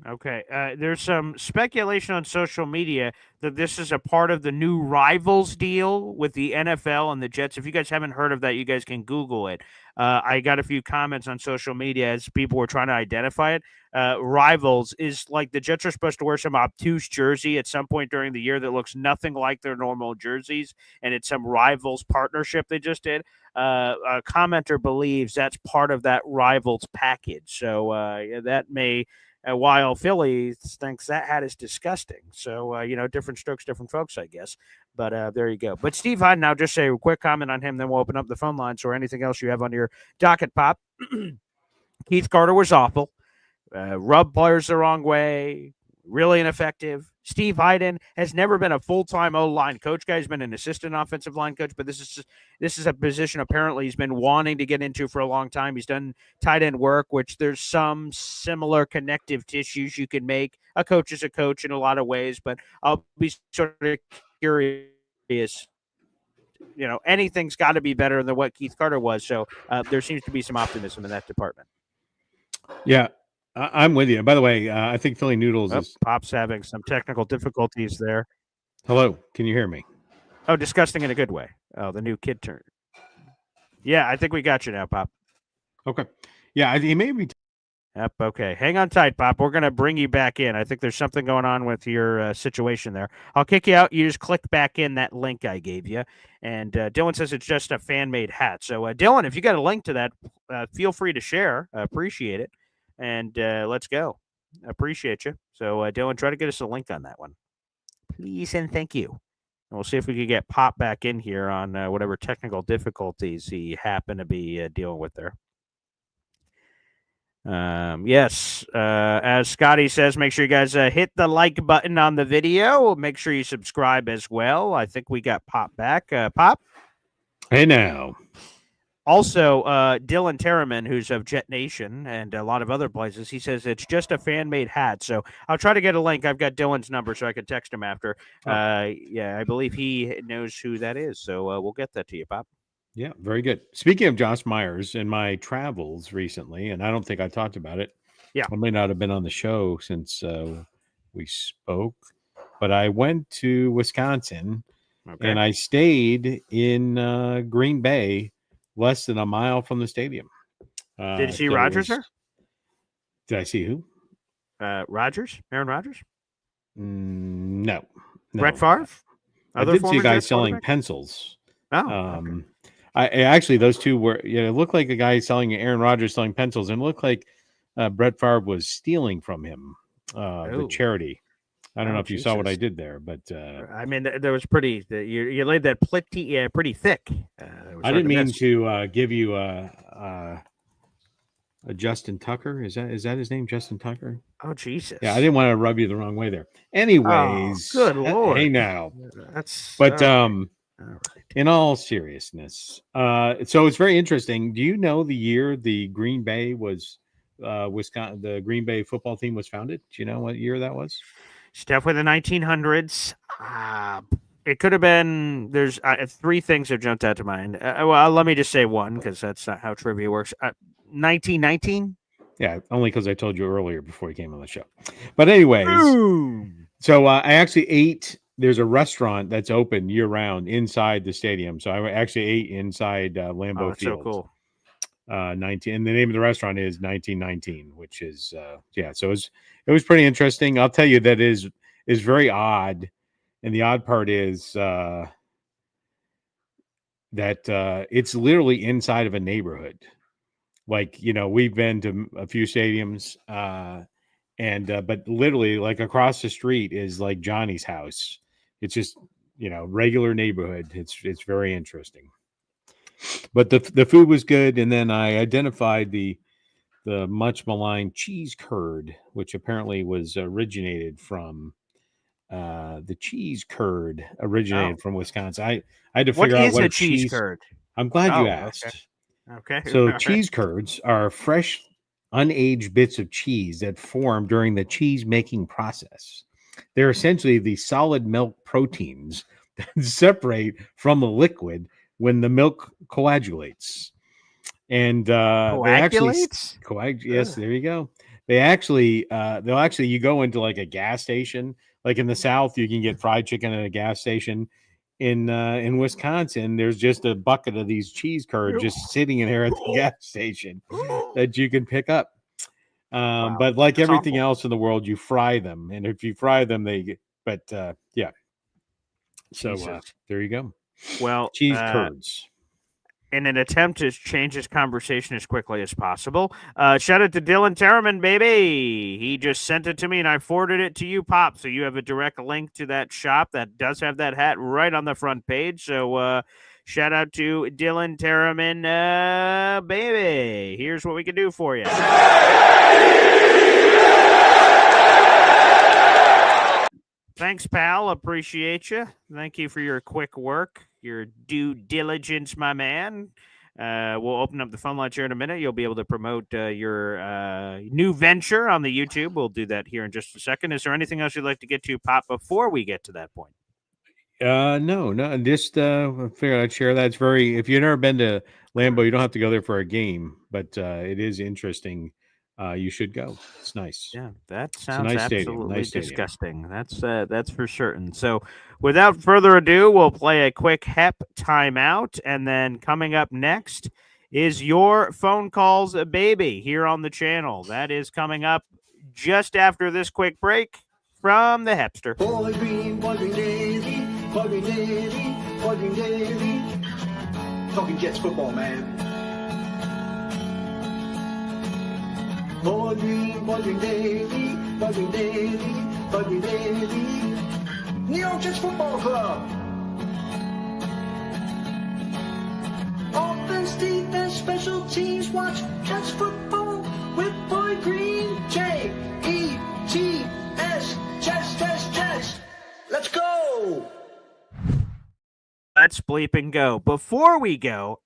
Okay. There's some speculation on social media that this is a part of the new Rivals deal with the NFL and the Jets. If you guys haven't heard of that, you guys can Google it. I got a few comments on social media as people were trying to identify it. Rivals is like the Jets are supposed to wear some obtuse jersey at some point during the year that looks nothing like their normal jerseys, and it's some Rivals partnership they just did. A commenter believes that's part of that Rivals package. So that may... while Philly thinks that hat is disgusting. So, different strokes, different folks, I guess. But there you go. But Steve Hyden, now just say a quick comment on him, then we'll open up the phone lines or anything else you have on your docket, Pop. Keith Carter was awful. Rubbed players the wrong way. Really ineffective. Steve Hyden has never been a full-time O-line coach. Guy's been an assistant offensive line coach, but this is a position apparently he's been wanting to get into for a long time. He's done tight end work, which there's some similar connective tissues you can make. A coach is a coach in a lot of ways, but I'll be sort of curious. Anything's got to be better than what Keith Carter was. So there seems to be some optimism in that department. Yeah. I'm with you. By the way, I think Philly Noodles is... Pop's having some technical difficulties there. Hello. Can you hear me? Oh, disgusting in a good way. Oh, the new kid turn. Yeah, I think we got you now, Pop. Okay. Yeah, he may be... Yep, okay. Hang on tight, Pop. We're going to bring you back in. I think there's something going on with your situation there. I'll kick you out. You just click back in that link I gave you. And Dylan says it's just a fan-made hat. So, Dylan, if you got a link to that, feel free to share. I appreciate it. And let's go. Appreciate you. So, Dylan, try to get us a link on that one. Please and thank you. And we'll see if we can get Pop back in here on whatever technical difficulties he happened to be dealing with there. Yes. As Scotty says, make sure you guys hit the like button on the video. Make sure you subscribe as well. I think we got Pop back. Pop? Hey, now. Also, Dylan Terriman, who's of Jet Nation and a lot of other places, he says it's just a fan-made hat. So I'll try to get a link. I've got Dylan's number so I can text him after. Yeah, I believe he knows who that is. So we'll get that to you, Pop. Yeah, very good. Speaking of Josh Myers, in my travels recently, and I don't think I talked about it. Yeah. I may not have been on the show since we spoke, but I went to Wisconsin and I stayed in Green Bay, less than a mile from the stadium. Did you see Rodgers there? Did I see who? Rodgers? Aaron Rodgers? No. Brett Favre? I did see a guy selling pencils. Oh, I actually, those two were, it looked like a guy selling Aaron Rodgers selling pencils, and it looked like Brett Favre was stealing from him the charity. I don't know if you saw what I did there, but I mean, there was pretty. You laid that pretty thick. I didn't mean to give you a Justin Tucker. Is that his name? Justin Tucker. Oh Jesus! Yeah, I didn't want to rub you the wrong way there. Oh, Anyways, good hey lord! now, That's but all right. in all seriousness, so it's very interesting. Do you know the year the Green Bay was, Wisconsin, the Green Bay football team was founded? Do you know what year that was? It's definitely the 1900s. It could have been. There's three things that jumped out to mind. Well, let me just say one because that's not how trivia works. 1919. Yeah, only because I told you earlier before you came on the show. But anyways, Boom. so I actually ate. There's a restaurant that's open year round inside the stadium. So I actually ate inside Lambeau Oh, that's Field. so cool. 19, and the name of the restaurant is 1919, which is yeah. So it was pretty interesting. I'll tell you that is very odd, and the odd part is that it's literally inside of a neighborhood. Like, we've been to a few stadiums, and but literally, like, across the street is like Johnny's house. It's just, regular neighborhood. It's very interesting. But the food was good, and then I identified the much maligned cheese curd, which apparently was originated from the cheese curd originated from Wisconsin. I had to What figure out is what a a cheese cheese. curd? I'm glad you Oh, asked. okay. So All right. cheese curds are fresh, unaged bits of cheese that form during the cheese making process. They're essentially the solid milk proteins that separate from the liquid when the milk coagulates. And they actually Coagulates? yes, there you go. They actually they'll actually, you go into like a gas station, like in the South, you can get fried chicken at a gas station. In Wisconsin, there's just a bucket of these cheese curds just sitting in there at the gas station that you can pick up. Wow, But like that's everything awful. else in the world, you fry them, and if you fry them, they get. But yeah, so Jesus. there you go. Well, Cheese curds. in an attempt to change this conversation as quickly as possible, shout out to Dylan Terriman, baby. He just sent it to me, and I forwarded it to you, Pop. So you have a direct link to that shop that does have that hat right on the front page. So shout out to Dylan Terriman, baby. Here's what we can do for you. Thanks, pal. Appreciate you. Thank you for your quick work, your due diligence, my man. We'll open up the phone lines here in a minute. You'll be able to promote your new venture on the YouTube. We'll do that here in just a second. Is there anything else you'd like to get to, Pop, before we get to that point? No, just I figured I'd share that. It's very, if you've never been to Lambeau, you don't have to go there for a game, but it is interesting. You should go. It's nice. Yeah, that It's a sounds nice stadium. absolutely Nice stadium. disgusting. That's for certain. So, without further ado, we'll play a quick HEP timeout, and then coming up next is your phone calls, baby, here on the channel. That is coming up just after this quick break from the Hepster. Boy Green Daily, Boy Green Daily, Boy Green Daily. Talking Jets football, man. Boy Green Daily, Boy Green Daily, Boy Green Daily. New York Jets Football Club. Offense, defense, special teams. Watch Jets football with Boy Green. J-E-T-S. Jets. Let's go. Let's bleep and go. Before we go,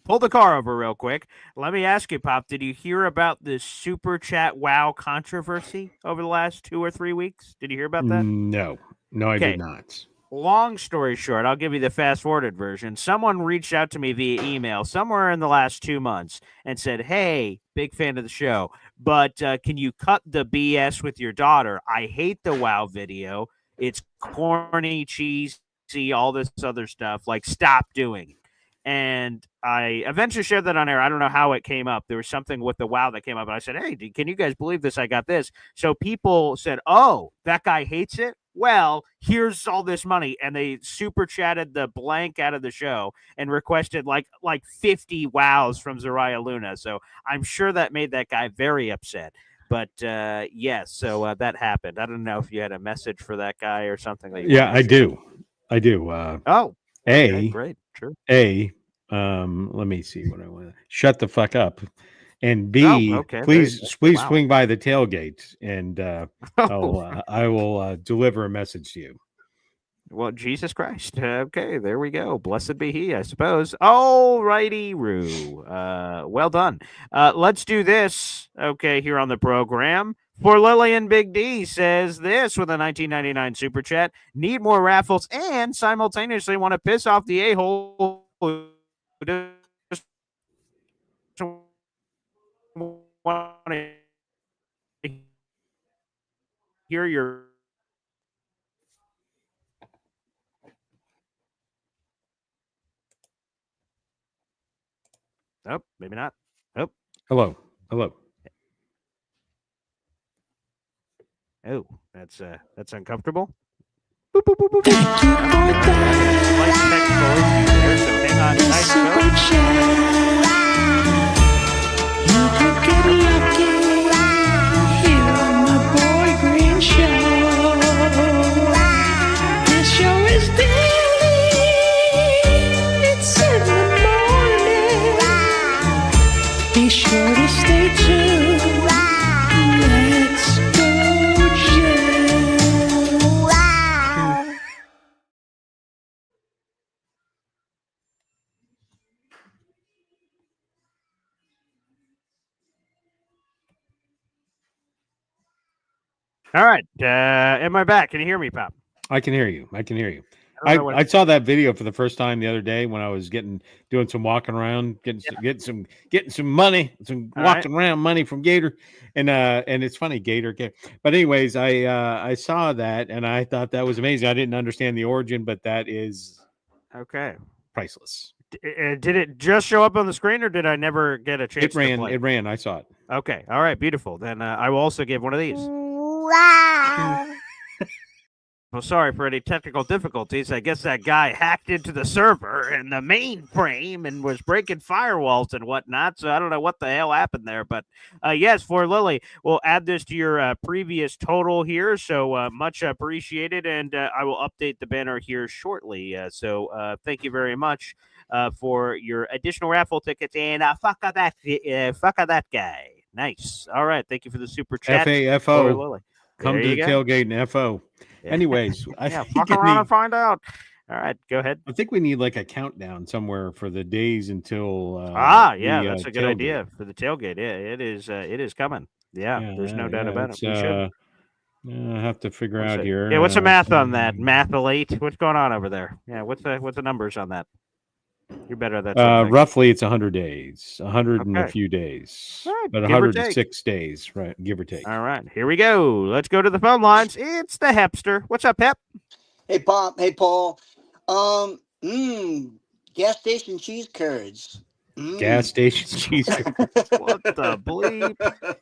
pull the car over real quick. Let me ask you, Pop, did you hear about this Super Chat WoW controversy over the last 2 or 3 weeks? Did you hear about that? No, I did not. Long story short, I'll give you the fast forwarded version. Someone reached out to me via email somewhere in the last 2 months and said, "Hey, big fan of the show, but can you cut the BS with your daughter? I hate the WoW video. It's corny, cheesy, all this other stuff. Like, stop doing it." And I eventually shared that on air. I don't know how it came up. There was something with the WoW that came up. And I said, "Hey, can you guys believe this? I got this." So people said, "Oh, that guy hates it. Well, here's all this money." And they super chatted the blank out of the show and requested like 50 wows from Zariah Luna. So I'm sure that made that guy very upset. But yes, so that happened. I don't know if you had a message for that guy or something that you Yeah, wanted I to share. do. I do. Oh, okay, great. Sure. Let me see what I want. Shut the fuck up. And B, okay, please wow. swing by the tailgate, and Oh, I will deliver a message to you. well, Jesus Christ. Okay, there we go. Blessed be he, I suppose. All righty, Roo. Well done. Let's do this. Okay, here on the program. For Lillian Big D says this with a 1999 super chat. Need more raffles and simultaneously want to piss off the a-hole who just want to hear your. Oh, maybe not. Oh, Hello, hello. oh, that's uncomfortable. Boop, boop, boop, boop, boop. Having a slight technical issue there, so hang on tight, folks. Be sure to stay tuned. Let's go, Jen. All right, am I back? Can you hear me, Pop? I can hear you. I can hear you. I don't know I saw that video for the first time the other day when I was doing some walking around, getting some money, some All walking around money from Gator, and it's funny Gator. But anyways, I saw that and I thought that was amazing. I didn't understand the origin, but that is Okay. priceless. Did it just show up on the screen, or did I never get a chance to play? It ran. I saw it. Okay. All right. Beautiful. Then I will also give one of these. Wow. Well, sorry for any technical difficulties. I guess that guy hacked into the server and the mainframe and was breaking firewalls and whatnot. So I don't know what the hell happened there. But yes, for Lily, we'll add this to your previous total here. So much appreciated. And I will update the banner here shortly. So thank you very much for your additional raffle tickets. And fuck that guy. Nice. All right. Thank you for the super chat. FAFO. Lily. Come to the tailgate and FO. Yeah. Anyways, fuck around and find out. All right, go ahead. I think we need like a countdown somewhere for the days until. That's a good idea for the tailgate. Yeah, it is coming. Yeah, there's no doubt about it. We should. I have to figure out here. Yeah, what's the math on that? Mathlete? What's going on over there? Yeah, what's the numbers on that? You're better at that. Roughly, it's 100 days, 100 and a few days, right, but 106 days, right? Give or take. All right, here we go. Let's go to the phone lines. It's the Hepster. What's up, Hep? Hey, Pop. Hey, Paul. Gas station cheese curds. Gas station cheese curds. What the bleep?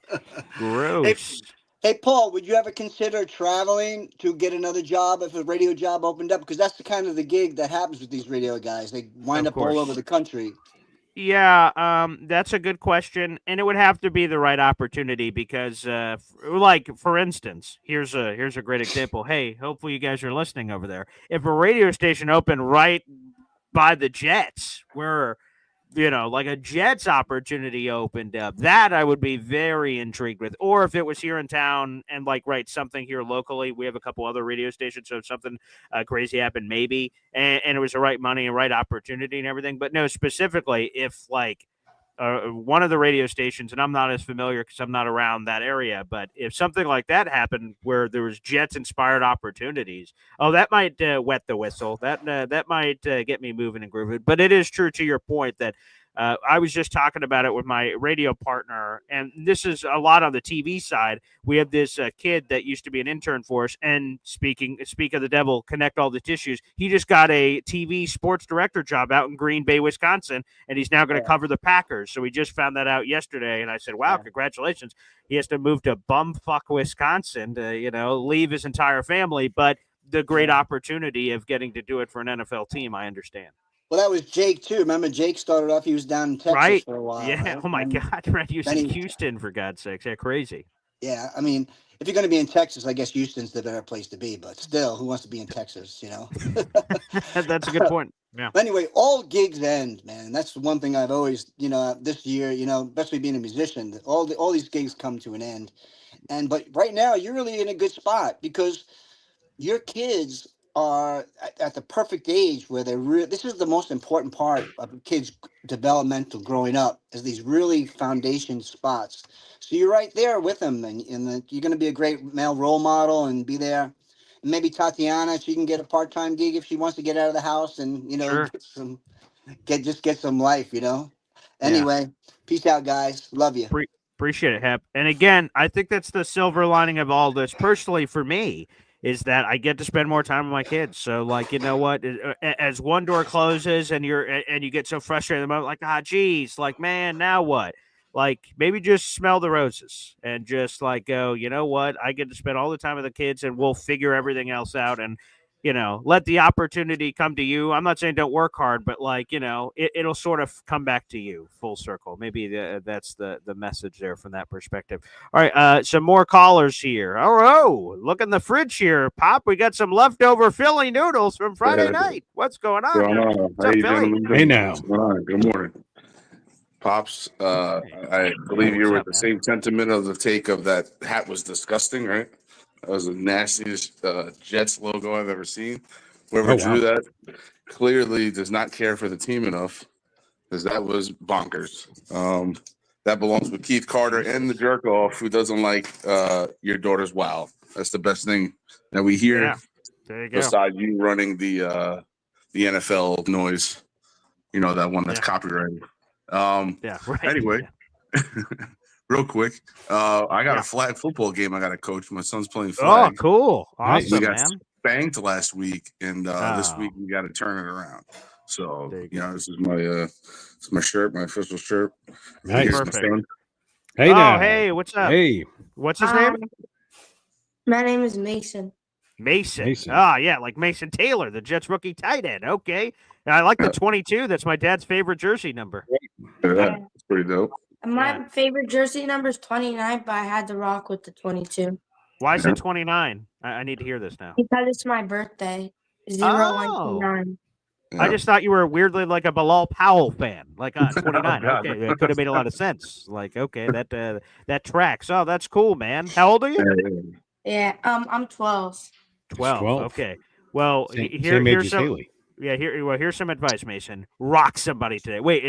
Gross. Hey, Paul, would you ever consider traveling to get another job if a radio job opened up? Because that's the kind of the gig that happens with these radio guys. They wind up all over the country. Yeah, that's a good question, and it would have to be the right opportunity because, like for instance, here's a great example. Hey, hopefully you guys are listening over there. If a radio station opened right by the Jets, where like a Jets opportunity opened up, that I would be very intrigued with. Or if it was here in town and something here locally, we have a couple other radio stations, so if something crazy happened, maybe, and it was the right money and right opportunity and everything. But no, specifically, if one of the radio stations, and I'm not as familiar because I'm not around that area, but if something like that happened where there was Jets-inspired opportunities, that might wet the whistle. That might get me moving and grooving. But it is true to your point that I was just talking about it with my radio partner, and this is a lot on the TV side. We have this kid that used to be an intern for us, and speak of the devil, connect all the tissues. He just got a TV sports director job out in Green Bay, Wisconsin, and he's now going to cover the Packers. So we just found that out yesterday, and I said, wow, congratulations. He has to move to bumfuck Wisconsin to, leave his entire family, but the great opportunity of getting to do it for an NFL team, I understand. Well, that was Jake, too. Remember, Jake started off, he was down in Texas for a while. Yeah. Right? Oh, my God. Right. He was in Houston, for God's sakes. Yeah, crazy. Yeah. I mean, if you're going to be in Texas, I guess Houston's the better place to be. But still, who wants to be in Texas? That's a good point. Yeah. Anyway, all gigs end, man. That's one thing I've always, this year, especially being a musician, all these gigs come to an end. But right now, you're really in a good spot because your kids are at the perfect age where this is the most important part of a kid's developmental growing up, is these really foundation spots. So you're right there with them, and you're going to be a great male role model and be there. And maybe Tatiana, she can get a part-time gig if she wants to get out of the house and Sure. get some life. Anyway, peace out, guys. Love you. Appreciate it, Hep. And again, I think that's the silver lining of all this. Personally, for me, is that I get to spend more time with my kids. So, like, you know what? As one door closes and you get so frustrated in the moment, like, geez, like, man, now what? Like, maybe just smell the roses and just like go, you know what? I get to spend all the time with the kids, and we'll figure everything else out. And let the opportunity come to you. I'm not saying don't work hard, but like, it'll sort of come back to you full circle. Maybe that's the message there from that perspective. All right. Some more callers here. Oh, look in the fridge here, Pop. We got some leftover Philly noodles from Friday night. What's going on? What's up, Philly? Hey, now. Good morning. Pops, I believe you were at the same sentiment of the take of that hat was disgusting, right? That was the nastiest Jets logo I've ever seen. Whoever drew that clearly does not care for the team enough, because that was bonkers. That belongs with Keith Carter and the jerk off who doesn't like your daughter's wow. That's the best thing that we hear. Yeah. There you go. Besides you running the NFL noise, that one that's copyrighted. Yeah. Right. Anyway. Real quick, I got a flag football game I got to coach. My son's playing flag. Oh, cool. Awesome, we got man. spanked last week, and this week we got to turn it around. So, this is my shirt, my official shirt. Nice. Perfect. Hey, now. Hey, what's up? Hey. What's his name? My name is Mason. Mason. Ah, yeah, like Mason Taylor, the Jets rookie tight end. Okay. And I like the 22. That's my dad's favorite jersey number. That's pretty dope. My favorite jersey number is 29, but I had to rock with the 22. Why is it 29? I need to hear this now. Because it's my birthday. 0129. I just thought you were weirdly like a Bilal Powell fan, like 29. Okay, it could have made a lot of sense. Like, okay, that tracks. Oh, that's cool, man. How old are you? Yeah, I'm 12. 12. Okay. Well, Same age here's as some. Haley. Yeah, here's some advice, Mason. Rock somebody today. Wait,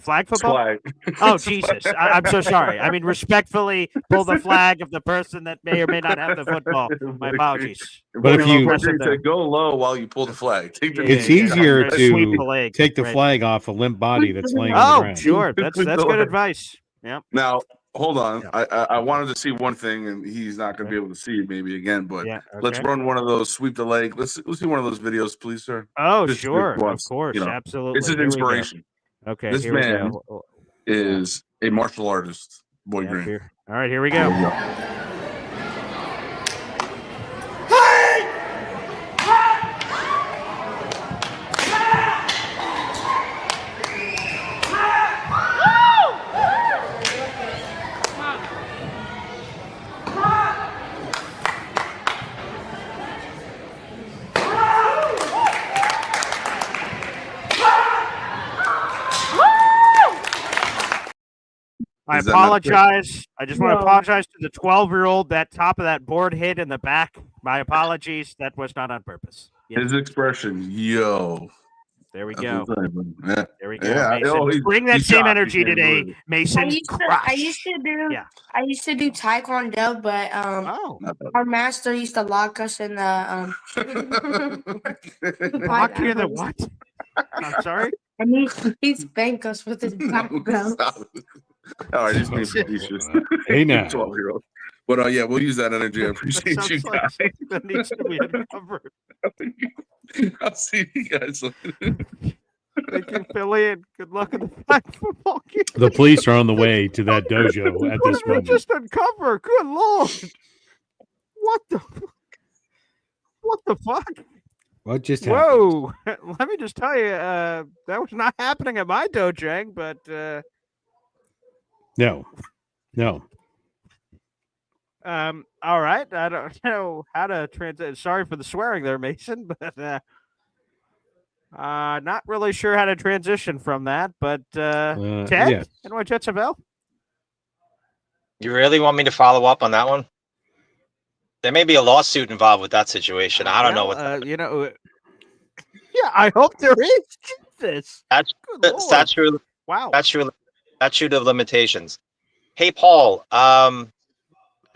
flag football? Flag. Oh, Jesus. I'm so sorry. I mean, respectfully pull the flag of the person that may or may not have the football. My apologies. But if you go low while you pull the flag, it's easier to sweep the leg, take the flag off a limp body that's laying on the ground. Sure. That's good advice. Yeah. Now, hold on. I wanted to see one thing, and he's not going to be able to see it maybe again, but let's run one of those sweep the leg. Let's see one of those videos, please, sir. Oh, sure. Of course. Absolutely. It's an inspiration. Okay. This man is a martial artist. Boy Green. All right, here we go. I apologize. I just want to apologize to the 12-year-old. That top of that board hit in the back. My apologies. That was not on purpose. His expression, yo. There we go. Yeah. There we go. Mason. Bring that same energy today, Mason. I used to do Taekwondo, but our master used to lock us in the lock you in the what? I'm sorry. And he'd spank us with his black belt. All right, he's being facetious. Hey now. 12-year-old. But we'll use that energy. I appreciate you guys. That needs to be uncovered. I'll see you guys later. Thank you, Philly, and good luck in the flag football game. The police are on the way to that dojo at this moment. Just uncover. Good Lord. What the fuck? What just happened? Whoa. Let me just tell you, that was not happening at my dojang, but No. All right. I don't know how to translate. Sorry for the swearing there, Mason, but not really sure how to transition from that. But Ted, yeah. NY Jets avail? You really want me to follow up on that one? There may be a lawsuit involved with that situation. I don't know what yeah, I hope there is. Jesus. Good Lord. statute of limitations. Hey, Paul, a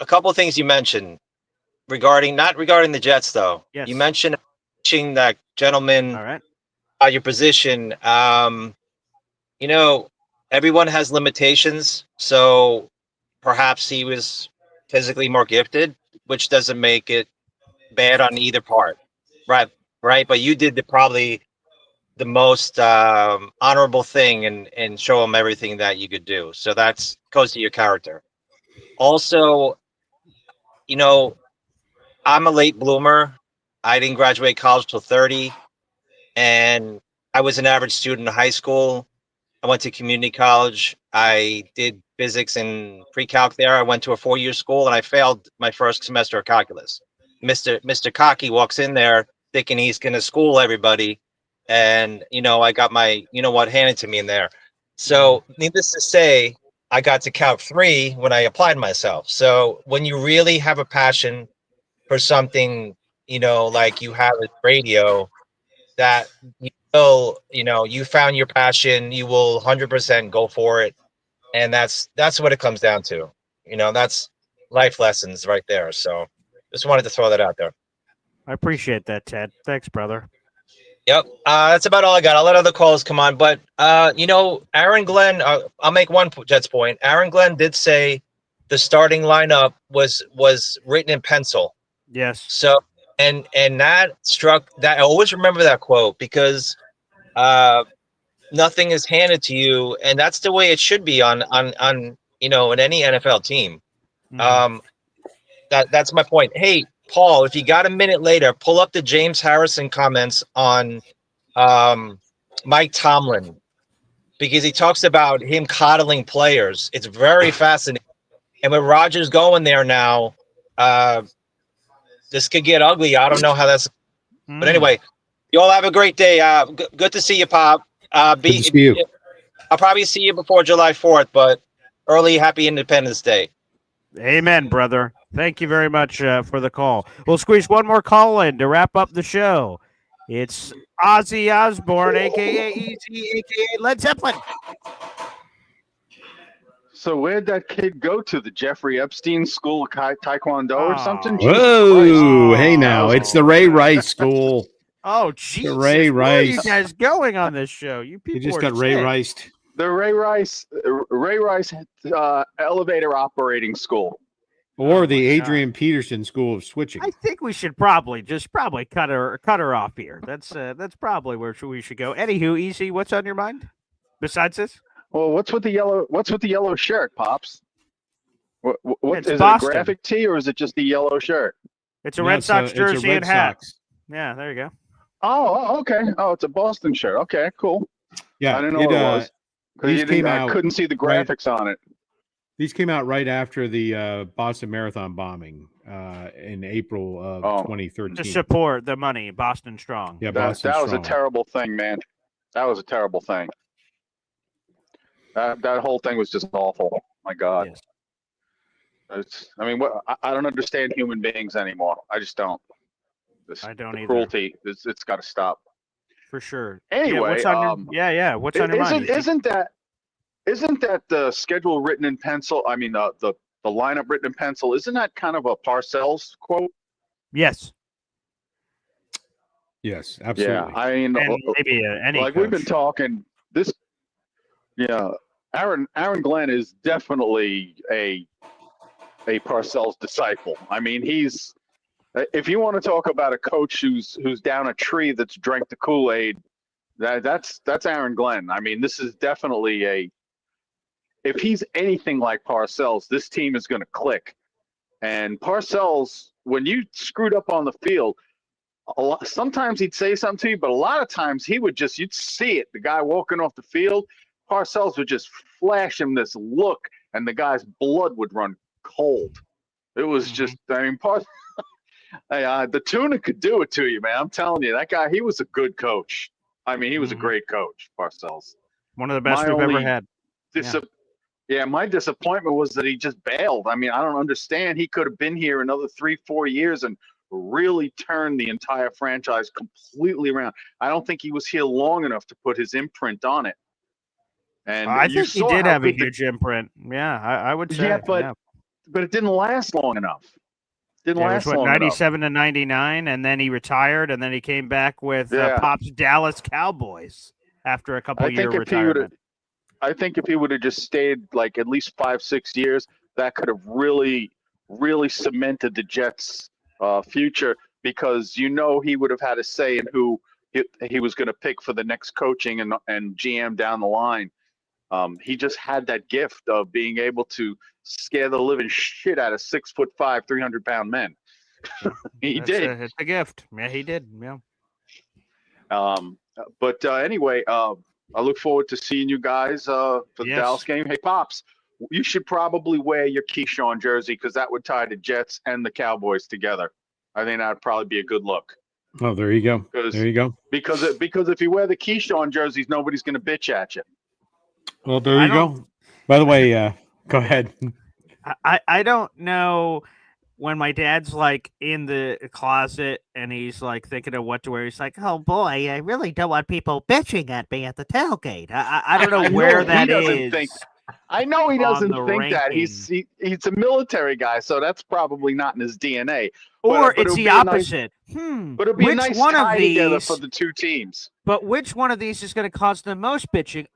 couple of things you mentioned not regarding the Jets, though. Yes. You mentioned teaching that gentleman All right. your position. Everyone has limitations, so perhaps he was physically more gifted, which doesn't make it bad on either part, right? Right, but you did probably the most honorable thing and show him everything that you could do. So that's goes to your character. Also, I'm a late bloomer. I didn't graduate college till 30, and I was an average student in high school. I went to community college. I did physics and pre-calc there. I went to a 4-year school and I failed my first semester of calculus. Mr. Cocky walks in there thinking he's going to school everybody. And, I got my, handed to me in there. So needless to say, I got to Calc 3 when I applied myself. So when you really have a passion for something, like you have with radio, that you found your passion, you will 100% go for it. And that's what it comes down to. That's life lessons right there. So just wanted to throw that out there. I appreciate that, Ted. Thanks, brother. Yep. That's about all I got. I'll let other calls come on. But, Aaron Glenn, I'll make one Jets point. Aaron Glenn did say the starting lineup was written in pencil. Yes. So, and that I always remember that quote because nothing is handed to you. And that's the way it should be on in any NFL team. Mm-hmm. That's my point. Hey, Paul, if you got a minute later, pull up the James Harrison comments on Mike Tomlin, because he talks about him coddling players. It's very fascinating. And with Rodgers going there now, this could get ugly. I don't know how that's. But anyway, you all have a great day. Good to see you, Pop. Good to see you. I'll probably see you before July 4th, but early Happy Independence Day. Amen, brother. Thank you very much for the call. We'll squeeze one more call in to wrap up the show. It's Ozzy Osbourne, a.k.a. Easy, a.k.a. Led Zeppelin. So where'd that kid go to? The Jeffrey Epstein School of Taekwondo or something? Whoa, hey now, it's the Ray Rice School. Oh, Jesus. Ray Where are you Rice. guys going on this show? You people just are got Ray sick. Riced. The Ray Rice elevator operating school. Or the Adrian Peterson School of Switching. I think we should probably cut her off here. That's probably where we should go. Anywho, Easy, what's on your mind besides this? Well, what's with the yellow shirt, Pops? What is Boston. it, a graphic tee or is it just the yellow shirt? It's a Red Sox jersey and hat. Sox. Yeah, there you go. Oh, okay. Oh, it's a Boston shirt. Okay, cool. Yeah, I didn't know what it was. I couldn't see the graphics on it. These came out right after the Boston Marathon bombing in April of 2013. To support the money, Boston Strong. Yeah, that was a terrible thing, man. That was a terrible thing. That whole thing was just awful. My God. Yes. I don't understand human beings anymore. I just don't. I don't either. Cruelty. It's got to stop. For sure. Anyway, what's on your mind? Isn't that the schedule written in pencil? I mean, the lineup written in pencil. Isn't that kind of a Parcells quote? Yes. Yes, absolutely. Yeah, I mean, maybe any like coach. we've been talking. Aaron Glenn is definitely a Parcells disciple. I mean, he's. If you want to talk about a coach who's down a tree that's drank the Kool-Aid, that's Aaron Glenn. I mean, this is definitely if he's anything like Parcells, this team is going to click. And Parcells, when you screwed up on the field, sometimes he'd say something to you, but a lot of times you'd see it. The guy walking off the field, Parcells would just flash him this look, and the guy's blood would run cold. It was just, I mean, the tuna could do it to you, man. I'm telling you, that guy, he was a good coach. I mean, he was a great coach, Parcells. One of the best we've ever had. My disappointment was that he just bailed. I mean, I don't understand. He could have been here another 3-4 years and really turned the entire franchise completely around. I don't think he was here long enough to put his imprint on it. And I think he did have a huge imprint. Yeah, I would say. Yeah, but it didn't last long enough. Didn't last long 97 to 99, and then he retired, and then he came back with Pop's Dallas Cowboys after a couple year retirement. I think if he would have just stayed like at least 5-6 years, that could have really, really cemented the Jets' future, because he would have had a say in who he was going to pick for the next coaching and GM down the line. He just had that gift of being able to scare the living shit out of 6'5", 300-pound men. He did. It's a gift. Yeah, he did. Yeah. But anyway, I look forward to seeing you guys for the Dallas game. Hey, Pops, you should probably wear your Keyshawn jersey, because that would tie the Jets and the Cowboys together. I think that would probably be a good look. Oh, there you go. There you go. Because if you wear the Keyshawn jerseys, nobody's going to bitch at you. Well, there you go. By the way, go ahead. I don't know, when my dad's like in the closet and he's like thinking of what to wear, he's like, oh boy, I really don't want people bitching at me at the tailgate. I don't know where that is. I know he doesn't think that. He's a military guy, so that's probably not in his DNA. Or it's the opposite. But it'd be a nice tie together for the two teams. But which one of these is going to cause the most bitching?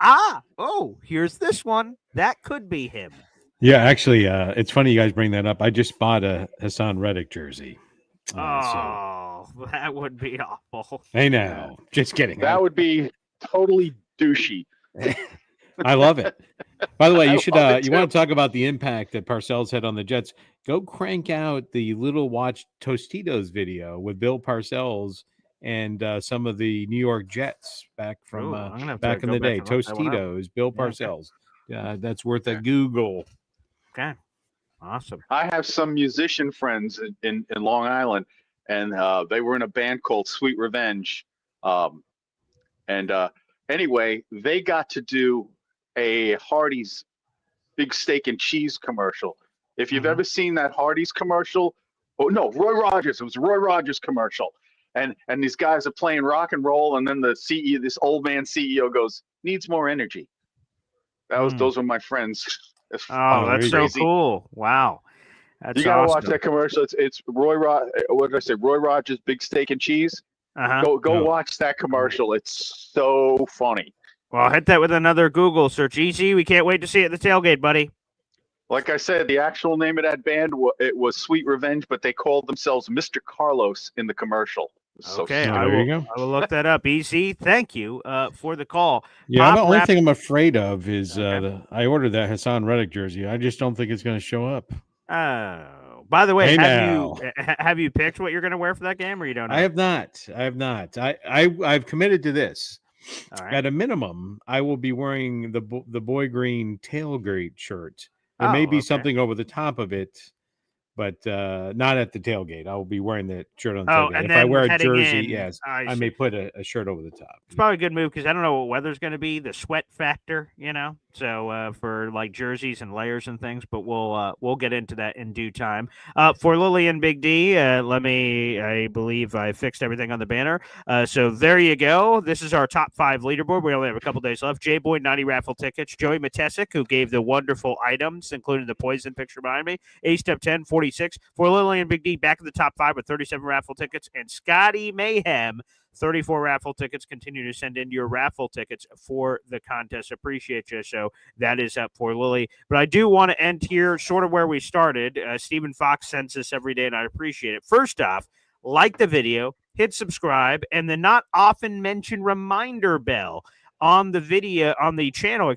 Here's this one. That could be him. Yeah, actually, it's funny you guys bring that up. I just bought a Hassan Reddick jersey. That would be awful. I know. Just kidding. That would be totally douchey. I love it. By the way, you should you want to talk about the impact that Parcells had on the Jets? Go crank out the Little Watch Tostitos video with Bill Parcells and some of the New York Jets back from back in the day. Tostitos, Bill Parcells. That's worth a Google. Okay. Awesome. I have some musician friends in Long Island, and they were in a band called Sweet Revenge. Anyway, they got to do a Hardee's big steak and cheese commercial. If you've ever seen that Hardee's commercial, Roy Rogers. It was a Roy Rogers commercial. And these guys are playing rock and roll, and then the CEO, this old man CEO, goes, needs more energy. Those were my friends. That's so cool! Wow, you gotta watch that commercial. It's Roy. What did I say? Roy Rogers Big Steak and Cheese. Go watch that commercial. It's so funny. Well, hit that with another Google search. Easy. We can't wait to see it at the tailgate, buddy. Like I said, the actual name of that band was Sweet Revenge, but they called themselves Mr. Carlos in the commercial. Okay, I will look that up. Easy. Thank you for the call. Yeah, the only thing I'm afraid of is I ordered that Hassan Reddick jersey. I just don't think it's going to show up. Oh, by the way, have you picked what you're going to wear for that game, or you don't know? I have not. I've committed to this. All right. At a minimum, I will be wearing the boy green tailgate shirt. There may be something over the top of it, but not at the tailgate. I will be wearing the shirt on the tailgate. And if I wear a jersey, yes, I may put a shirt over the top. It's probably a good move because I don't know what weather's going to be, the sweat factor, So for like jerseys and layers and things, but we'll get into that in due time. For Lily and Big D, I believe I fixed everything on the banner. So there you go. This is our top 5 leaderboard. We only have a couple days left. J-Boy, 90 raffle tickets. Joey Matesic, who gave the wonderful items, including the poison picture behind me. A-Step 10, 46. For Lily and Big D, back in the top 5 with 37 raffle tickets. And Scotty Mayhem, 34 raffle tickets. Continue to send in your raffle tickets for the contest. Appreciate you. So that is up for Lily. But I do want to end here sort of where we started. Stephen Fox sends this every day, and I appreciate it. First off, like the video, hit subscribe, and the not often mentioned reminder bell on the channel,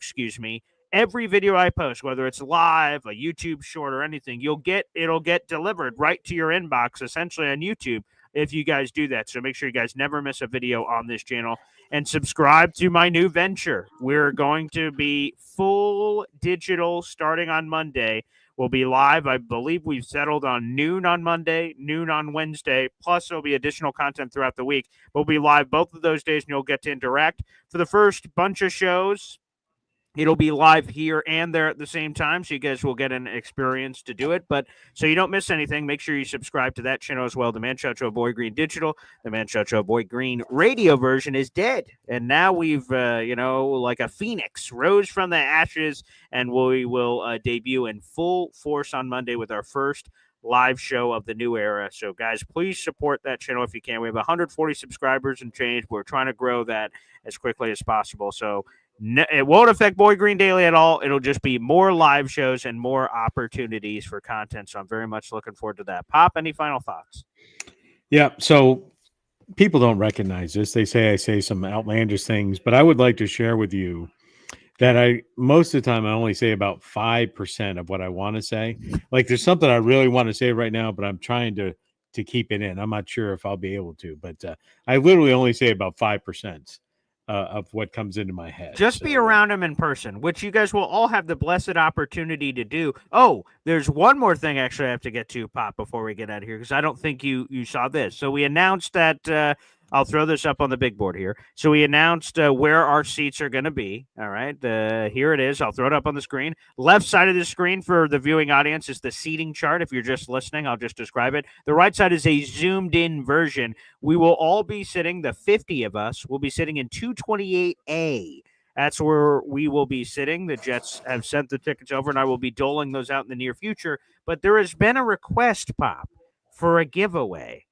Every video I post, whether it's live, a YouTube short, or anything, it'll get delivered right to your inbox, essentially on YouTube, if you guys do that. So make sure you guys never miss a video on this channel. and subscribe to my new venture. We're going to be full digital starting on Monday. We'll be live. I believe we've settled on noon on Monday, noon on Wednesday, plus there'll be additional content throughout the week. We'll be live both of those days, and you'll get to interact. For the first bunch of shows, it'll be live here and there at the same time, so you guys will get an experience to do it. But so you don't miss anything, make sure you subscribe to that channel as well. The Man Show Boy Green Digital, the Man Show Boy Green radio version is dead. And now we've, like a phoenix, rose from the ashes, and we will debut in full force on Monday with our first live show of the new era. So, guys, please support that channel if you can. We have 140 subscribers and change. We're trying to grow that as quickly as possible. So, it won't affect Boy Green Daily at all. It'll just be more live shows and more opportunities for content. So I'm very much looking forward to that. Pop, any final thoughts? Yeah. So people don't recognize this. They say I say some outlandish things, but I would like to share with you that most of the time I only say about 5% of what I want to say. Like there's something I really want to say right now, but I'm trying to keep it in. I'm not sure if I'll be able to, but I literally only say about 5%. Of what comes into my head. Just be around him in person, which you guys will all have the blessed opportunity to do. Oh, there's one more thing actually I have to get to, Pop, before we get out of here, because I don't think you saw this. So we announced that I'll throw this up on the big board here. So we announced where our seats are going to be. All right. Here it is. I'll throw it up on the screen. Left side of the screen for the viewing audience is the seating chart. If you're just listening, I'll just describe it. The right side is a zoomed in version. We will all be sitting, the 50 of us will be sitting in 228A. That's where we will be sitting. The Jets have sent the tickets over, and I will be doling those out in the near future. But there has been a request, Pop, for a giveaway.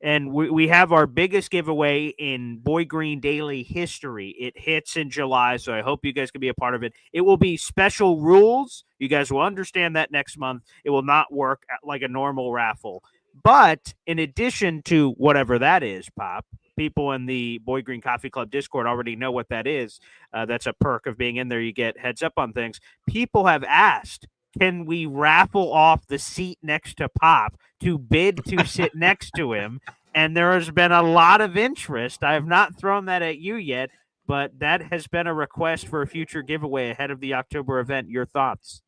And we have our biggest giveaway in Boy Green Daily history. It hits in July, so I hope you guys can be a part of it. It will be special rules. You guys will understand that next month. It will not work like a normal raffle. But in addition to whatever that is, Pop, people in the Boy Green Coffee Club Discord already know what that is. That's a perk of being in there. You get heads up on things. People have asked, can we raffle off the seat next to Pop to bid to sit next to him? And there has been a lot of interest. I have not thrown that at you yet, but that has been a request for a future giveaway ahead of the October event. Your thoughts?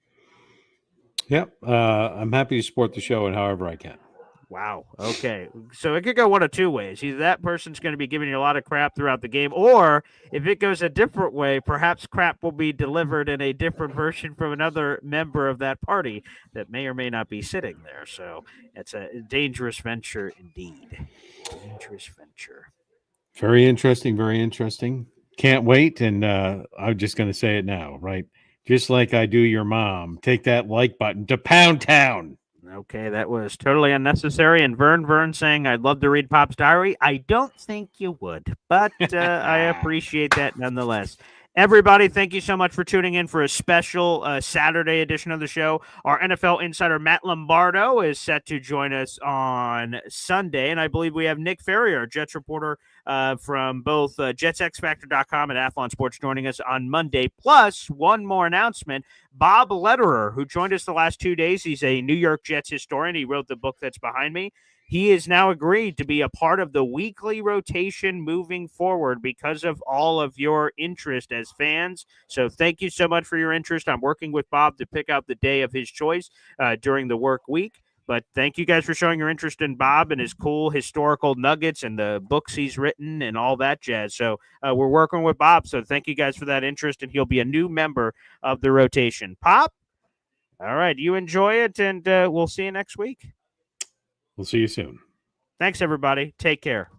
Yep. I'm happy to support the show and however I can. Wow. Okay. So it could go one of two ways. Either that person's going to be giving you a lot of crap throughout the game, or if it goes a different way, perhaps crap will be delivered in a different version from another member of that party that may or may not be sitting there. So it's a dangerous venture indeed. Dangerous venture. Very interesting. Very interesting. Can't wait. And I'm just going to say it now, right? Just like I do your mom, take that like button to Pound Town. Okay, that was totally unnecessary. And Vern saying, I'd love to read Pop's diary. I don't think you would, but I appreciate that nonetheless. Everybody, thank you so much for tuning in for a special Saturday edition of the show. Our NFL insider, Matt Lombardo, is set to join us on Sunday. And I believe we have Nick Ferrier, Jets reporter from both JetsXFactor.com and Athlon Sports, joining us on Monday. Plus, one more announcement. Bob Lederer, who joined us the last 2 days, he's a New York Jets historian. He wrote the book that's behind me. He has now agreed to be a part of the weekly rotation moving forward because of all of your interest as fans. So thank you so much for your interest. I'm working with Bob to pick out the day of his choice during the work week. But thank you guys for showing your interest in Bob and his cool historical nuggets and the books he's written and all that jazz. So we're working with Bob. So thank you guys for that interest, and he'll be a new member of the rotation. Pop? All right. You enjoy it, and we'll see you next week. We'll see you soon. Thanks, everybody. Take care.